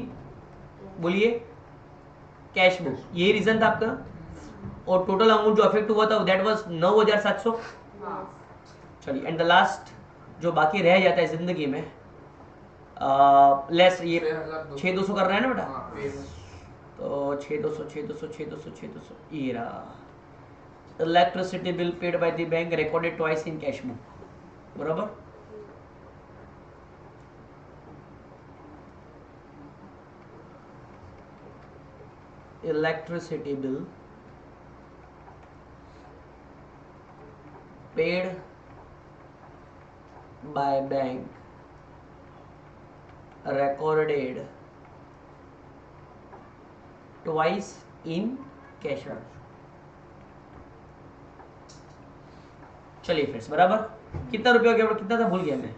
बोलिए, कैश बुक। ये रीजन था आपका। और टोटल अमाउंट जो अफेक्ट हुआ था दैट वाज 9,700। चलिए एंड द लास्ट जो बाकी रह जाता है जिंदगी में लेस, ये 6,200 कर रहे हैं ना बेटा। तो 6,200 ये रहा। Electricity bill paid by the bank recorded twice in cash book, बराबर। Electricity bill paid by bank recorded twice in cash. चलिए फ्रेंड्स, बराबर। कितना रुपया हो गया? कितना था भूल गया मैं,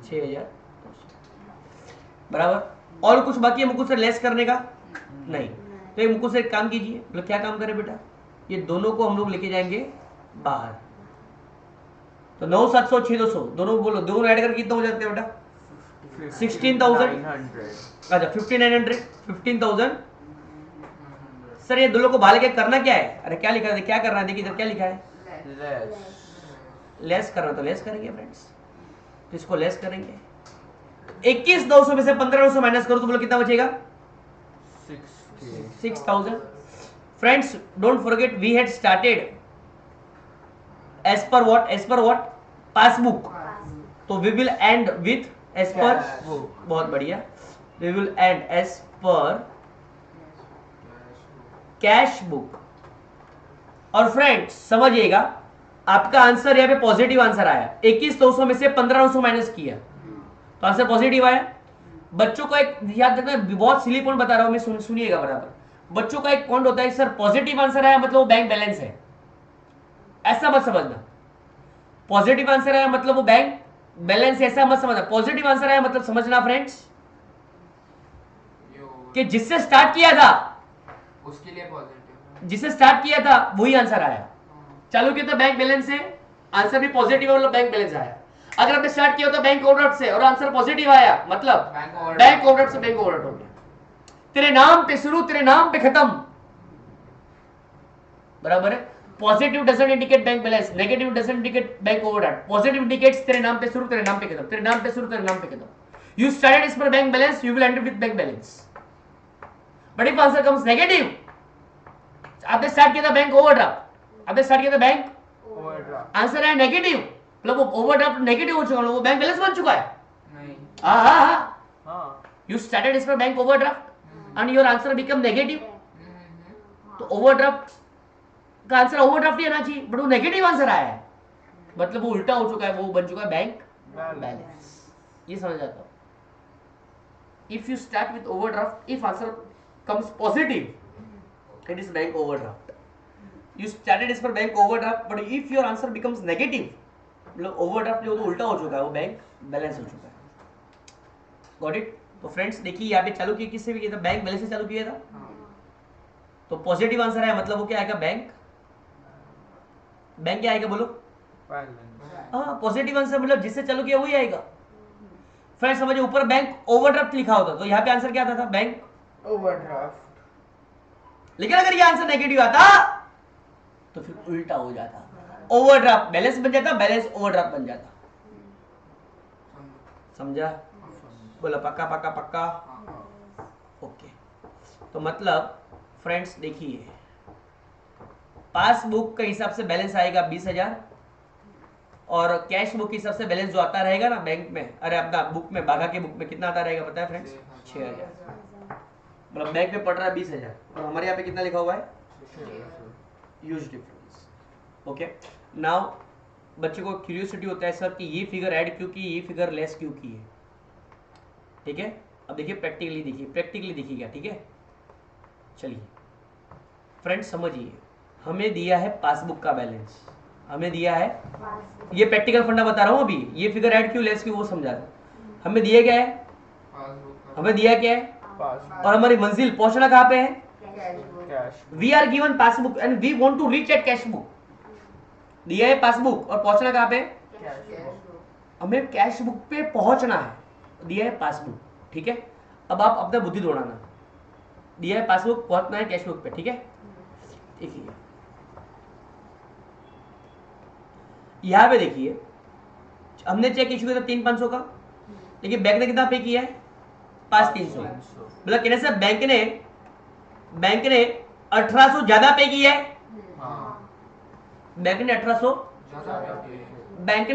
6,000, बराबर। और कुछ बाकी है मुकुल सर लेस करने का? नहीं। तो एक मुकुल सर एक काम कीजिए, मतलब क्या काम करें बेटा, ये दोनों को हम लोग लेके जाएंगे बाहर। तो 9,700 6,200 दोनों बोलो, दोनों ऐड करके कितना हो जाते हैं बेटा? 16,000। अच्छा 5,900, 15,000। सर ये दोनों को बाहर के करना क्या है? अरे क्या लिखा है, क्या करना है? देखिए इधर क्या लिखा है, लेस करना। तो लेस करेंगे फ्रेंड्स, तो इसको लेस करेंगे। 21,900 में से 15,900 माइनस करो तो बोलो कितना बचेगा? 6,000। Friends don't forget we had started as per what? Passbook. तो we will end with as per, बहुत बढ़िया, we will end as per cash book. और फ्रेंड्स समझिएगा आपका आंसर यहाँ पे पॉजिटिव आंसर आया। 21,900 में से 15,900 माइनस किया तो आंसर पॉजिटिव आया। बच्चों को एक याद रखना, बहुत सिली पॉइंट बता रहा हूं मैं, सुनिएगा बराबर। बच्चों का एक पॉइंट होता है सर पॉजिटिव आंसर आया मतलब वो बैंक बैलेंस है, ऐसा मत समझना। पॉजिटिव आंसर आया मतलब वो बैंक बैलेंस, ऐसा मत समझना। पॉजिटिव आंसर आया मतलब समझना फ्रेंड्स कि जिससे स्टार्ट किया था, उसके लिए पॉजिटिव, जिससे स्टार्ट किया था वही आंसर आया। चालू किया था बैंक बैलेंस से, आंसर भी पॉजिटिव है मतलब बैंक बैलेंस आया। अगर आपने स्टार्ट किया तो बैंक ओवरड्राफ्ट से और आंसर पॉजिटिव आया मतलब बैंक ओवरड्राफ्ट से बैंक ओवरड्राफ्ट हो गया। तेरे नाम पे शुरू, तेरे नाम पे खत्म, बराबर है। Positive doesn't indicate bank balance, negative doesn't indicate bank overdraft. Positive indicates तेरे नाम पे शुरू, तेरे नाम पे खत्म, तेरे नाम पे शुरू, तेरे नाम पे खत्म। यू स्टार्टेड इस पर bank balance, you will and with bank balance. But if answer comes negative, आपने स्टार्ट किया था बैंक ओवरड्राफ्ट, आपने स्टार्ट किया था बैंक ओवरड्राफ्ट। आंसर है नेगेटिव, मतलब वो ओवरड्राफ्ट नेगेटिव हो चुका है, वो बैंक बैलेंस बन चुका है। नहीं, हाँ यू स्टार्टेड इस पर bank overdraft and your answer become negative, तो ओवरड्राफ्ट का आंसर ओवरड्राफ्ट ही आना चाहिए, बट वो नेगेटिव आंसर आया है, मतलब वो उल्टा हो चुका है, वो बन चुका है बैंक बैलेंस। ये समझ आता हूं। If you start with overdraft, if answer comes positive, it is bank overdraft. You started इस पर bank overdraft, but if your answer becomes negative, मतलब ओवरड्राफ्ट जो तो उल्टा हो चुका है, वो बैंक बैलेंस हो चुका है। Got it? तो फ्रेंड्स देखिए यहाँ पे चालू किया किससे भी किया था, बैंक बैलेंस से चालू किया था, तो पॉजिटिव आंसर है मतलब वो क्या आएगा, बैंक। बैंक क्या आएगा बोलो? हाँ, पॉजिटिव आंसर मतलब जिससे चालू किया वही आएगा। फ्रेंड्स समझो, ऊपर बैंक ओवरड्राफ्ट लिखा होता तो यहाँ पे आंसर क्या आता था, बैंक ओवरड्राफ्ट। लेकिन अगर ये आंसर नेगेटिव आता तो फिर उल्टा हो जाता, ओवरड्राफ्ट बैलेंस बन जाता, बैलेंस ओवरड्राफ्ट बन जाता। समझा? बोला पक्का पक्का पक्का? ओके। तो मतलब फ्रेंड्स देखिए, पासबुक के हिसाब से बैलेंस आएगा 20,000 और कैश बुक के हिसाब से बैलेंस जो आता रहेगा ना बैंक में, अरे अपना बुक में, बाघा के बुक में कितना आता रहेगा पता है फ्रेंड्स? 6,000। मतलब बैंक में पड़ रहा है 20,000 और हमारे यहाँ पे कितना लिखा हुआ है? Huge difference. ओके, नाउ बच्चे को क्यूरियोसिटी होता है सर कि ये फिगर ऐड क्यों की, ये फिगर लेस क्यों की है। ठीक है, अब देखिए प्रैक्टिकली देखिए, प्रैक्टिकली देखिएगा। ठीक है, चलिए फ्रेंड्स समझिए, हमें दिया है पासबुक का बैलेंस, हमें दिया है, ये प्रैक्टिकल फंडा बता रहा हूँ अभी, ये फिगर ऐड क्यों लेस क्यों वो समझा रहा हूँ। हमें दिया क्या है, हमें दिया क्या है, और हमारी मंजिल पहुंचना कहाँ पे है, cash. We are given passbook and we want to reach at cash book. दिया है पासबुक और पहुंचना कहाँ पे, हमें कैश बुक पे पहुंचना है, दिया है पासबुक। ठीक है, अब आप अपना बुद्धि दौड़ाना, दिया है पासबुक, पहुंचना है कैश बुक पे। ठीक है, देखिए यहां पे देखिए, हमने चेक इशू किया था 3,500 का, लेकिन बैंक ने कितना पे किया है, 5,300। मतलब कहने से बैंक ने 1,800 ज्यादा पे किया है। बैंक ने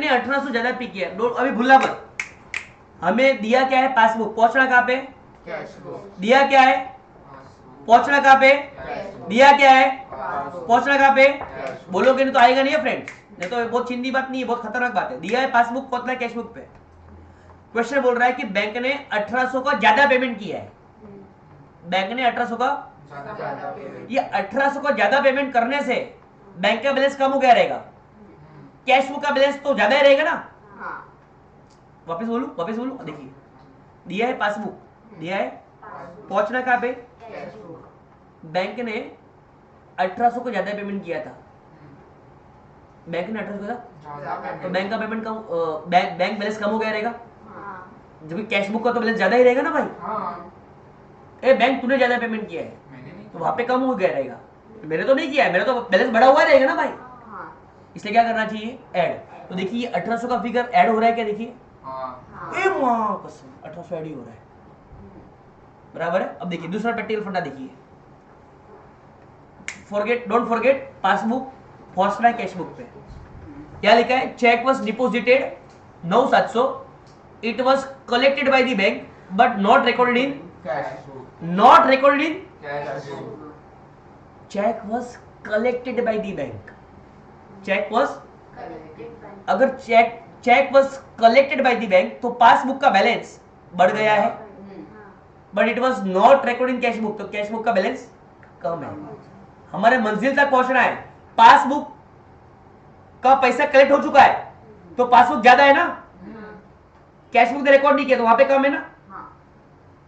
1,800 ज्यादा पे किया है। अभी भूलना मत, हमें दिया क्या है, पासबुक, पहुंचना कहां पे, दिया क्या है, पहुंचना कहां पे, दिया क्या है, पहुंचना कहां पे, बोलोगे नहीं तो आएगा नहीं है फ्रेंड्स, नहीं तो बहुत चिंदी बात नहीं है, बहुत खतरनाक बात है। दिया है पासबुक, पहुंचना है कैश बुक पे। क्वेश्चन बोल रहा है कि बैंक ने 1,800 का ज्यादा पेमेंट किया है, बैंक ने 1,800 का, ये 1,800 का ज्यादा पेमेंट करने से बैंक का बैलेंस कम हो गया रहेगा, कैश बुक का बैलेंस तो ज्यादा ही रहेगा ना। वापस बोलूं, देखिए दिया है पासबुक, दिया है, पहुंचना कहां पे, बैंक ने 1,800 को ज्यादा पेमेंट किया था, बैंक ने 1,800 था, तो बैंक का पेमेंट कम, बैंक बैलेंस कम हो गया रहेगा, जबकि कैश बुक का तो बैलेंस ज्यादा ही रहेगा ना भाई। ए बैंक तूने ज्यादा पेमेंट किया है तो वहां पे कम हो गया रहेगा, मैंने तो नहीं किया है, मेरा तो बैलेंस बढ़ा हुआ रहेगा ना भाई, इसलिए क्या करना चाहिए, ऐड। तो देखिए 1,800 का फिगर ऐड हो रहा है क्या, देखिए 1,800 ऐड ही हो रहा है, बराबर है। अब देखिए दूसरा प्रैक्टिकल फंडा देखिए, डोंट फॉरगेट पासबुक, पहुंचना है कैश बुक पे। क्या लिखा है, cheque was deposited 9,700, it was collected by the bank but not recorded in, cheque was collected by the bank, cheque was, अगर cheque was collected by the bank तो passbook का balance बढ़ गया है, but it was not recorded in cash book, तो cash book का balance कम है। हमारे मंजिल तक पहुंचना है, पासबुक का पैसा कलेक्ट हो चुका है तो पासबुक ज्यादा है ना, कैश बुक ने रिकॉर्ड नहीं किया तो वहां पे कम है ना,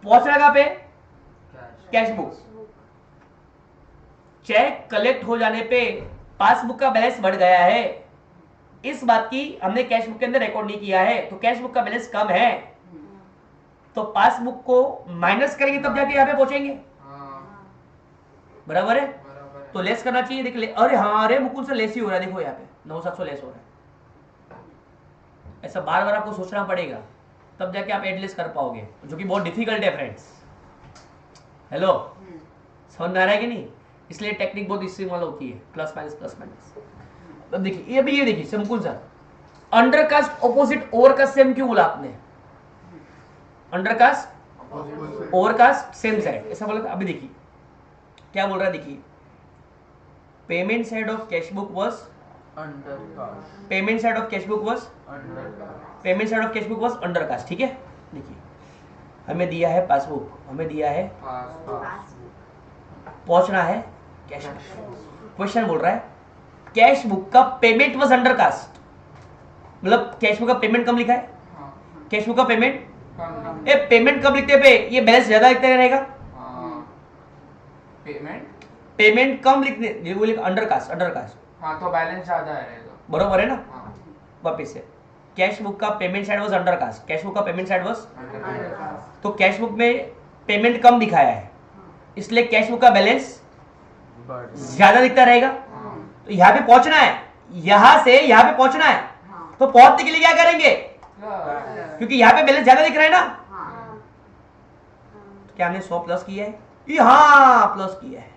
पहुंचना कहां पे, कैश बुक। चेक कलेक्ट हो जाने पे पासबुक का बैलेंस बढ़ गया है, इस बात की हमने कैश बुक के अंदर रिकॉर्ड नहीं किया है, तो कैश बुक का बैलेंस कम है, तो पासबुक को माइनस करेंगे तब जाके यहां पे पहुंचेंगे, बराबर है। तो लेस करना चाहिए, देख ले, अरे हाँ, अरे मुकुंद से लेस ही हो रहा है, देखो यहाँ पे 9,700 लेस हो रहा है। ऐसा बार बार आपको सोचना पड़ेगा तब जाके आप एड लेस कर पाओगे, जो कि बहुत डिफिकल्ट है फ्रेंड्स। हेलो, समझ में आ रहा है कि नहीं? इसलिए टेक्निक बहुत इस्तेमाल होती है, प्लस माइनस। अब देखिए, ये भी, ये देखिए Mukund sir, undercast opposite overcast same क्यों बोला आपने? अंडरकास्ट ओवरकास्ट सेम साइड ऐसा बोला था। अभी देखिए क्या बोल रहा है, देखिए payment side of cash book was undercast, payment side of cash book was undercast, payment side of cash book was undercast. ठीक है, देखिए हमें दिया है पासबुक, हमें दिया है पहुंचना है कैश बुक। क्वेश्चन बोल रहा है कैश बुक का पेमेंट वाज अंडरकास्ट, मतलब कैश बुक का पेमेंट कम लिखा है, कैश बुक का पेमेंट, ए पेमेंट कम लिखते पे ये बैलेंस ज्यादा लिखते रहेगा, पेमेंट कम लिखने, ये वो लिख अंडरकास्ट, हाँ तो बैलेंस ज्यादा रहेगा, बरोबर है ना। वापिस से कैश बुक का payment side was undercast, cash book का पेमेंट साइड वाज, तो कैश बुक में पेमेंट कम दिखाया है, इसलिए कैश बुक का बैलेंस ज्यादा दिखता रहेगा। तो यहाँ पे पहुंचना है, यहां से यहाँ पे पहुंचना है, तो पहुंचने के लिए क्या करेंगे, क्योंकि यहाँ पे बैलेंस ज्यादा दिख रहा है ना, क्या हमने 100 प्लस किया है, हाँ प्लस किया है,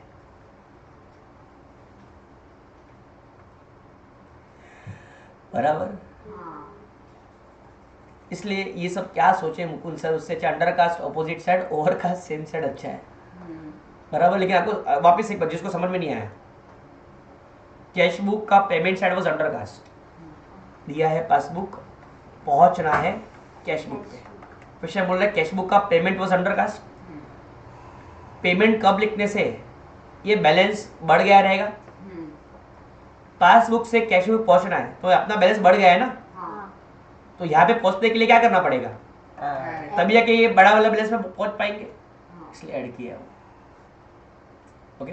बराबर। इसलिए ये सब क्या सोचे मुकुंद सर, उससे अच्छा undercast opposite side, overcast same side अच्छा है, बराबर। लेकिन आपको वापस एक बार, जिसको समझ में नहीं आया, कैश बुक का पेमेंट साइड वाज अंडरकास्ट, दिया है पासबुक, पहुंचना है कैश बुक पे। क्वेश्चन बोल रहा है कैश बुक का पेमेंट वाज अंडरकास्ट, पेमेंट कब लिखने से ये बैलेंस बढ़ गया रहेगा, पासबुक से कैश बुक पहुंचना है तो अपना बैलेंस बढ़ गया है ना, तो यहाँ पे पहुंचने के लिए क्या करना पड़ेगा, तभी जाके ये बड़ा वाला बैलेंस में पहुंच पाएंगे, इसलिए ऐड किया है। ओके,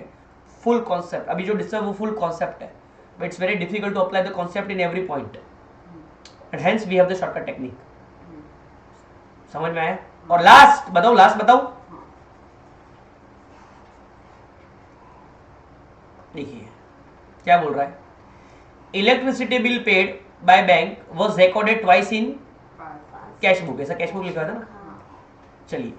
फुल कॉन्सेप्ट अभी जो डिस्कस वो फुल कॉन्सेप्ट है, but it's very difficult to apply the concept in every point, and hence we have the shortcut technique. समझ में आया? और लास्ट बताओ, देखिए क्या बोल रहा है, electricity bill paid by bank was recorded twice in cash book, ऐसा कैश बुक लिखा था ना। चलिए,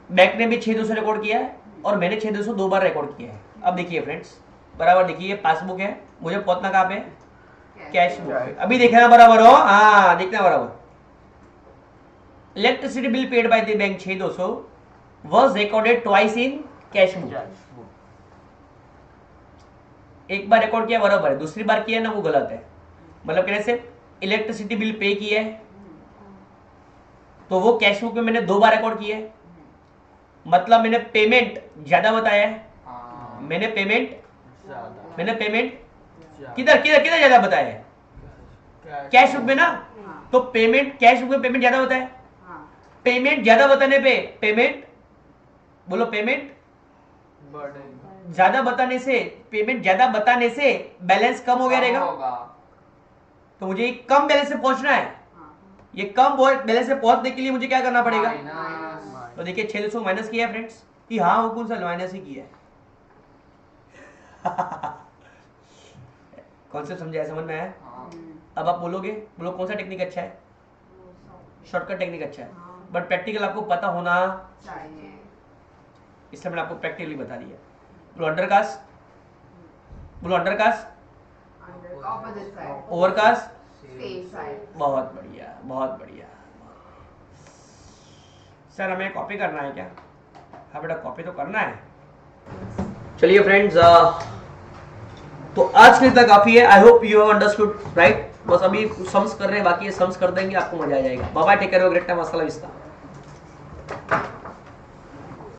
बैंक ने भी 6,200 रिकॉर्ड किया है और मैंने 6,200 2 बार रिकॉर्ड किया है। अब देखिए फ्रेंड्स, बराबर देखिए, ये पासबुक है, मुझे पहुंचना कहां पे, कैश बुक पे। अभी देखना बराबर हो, हाँ देखना बराबर। Electricity bill paid by the bank 6,200 was recorded twice in cash book. एक बार रिकॉर्ड किया बराबर है, दूसरी बार किया ना वो गलत है। मतलब कहने से इलेक्ट्रिसिटी बिल पे किया है तो वो कैश बुक में मैंने 2 बार रिकॉर्ड किया है, मतलब मैंने पेमेंट ज्यादा बताया है, मैंने पेमेंट किधर ज्यादा बताया है, कैश बुक में ना, तो पेमेंट कैश बुक में पेमेंट ज्यादा बताया है, पेमेंट ज्यादा बताने पे पेमेंट बोलो, पेमेंट ज्यादा बताने से, पेमेंट ज्यादा बताने से बैलेंस कम हो गया रहेगा, तो मुझे कम बैलेंस से पहुंचना है, ये कम बैलेंस से पहुंचने के लिए मुझे क्या करना पड़ेगा, तो देखिए 6,200 माइनस किया है फ्रेंड्स, कि हाँ वो कौन सा माइनस ही किया है। कॉन्सेप्ट समझा है, समझ में आया? अब आप बोलो कौन सा टेक्निक अच्छा है, शॉर्टकट टेक्निक अच्छा है, बट प्रैक्टिकल आपको पता होना चाहिए, इसलिए मैंने आपको प्रैक्टिकली बता दिया। बोलो अंडरकास्ट, ओवरकास्ट, बहुत बढ़िया। सर हमें कॉपी करना है क्या? हाँ बेटा कॉपी तो करना है। चलिए फ्रेंड्स, तो आज के लिए तक काफी है। I hope you have understood, right? बस अभी सम्स कर रहे हैं, बाकी ये सम्स कर देंगे, आपको मजा आ जाएगा। Bye bye, take care, great time, अस्सलाम वालेकुम।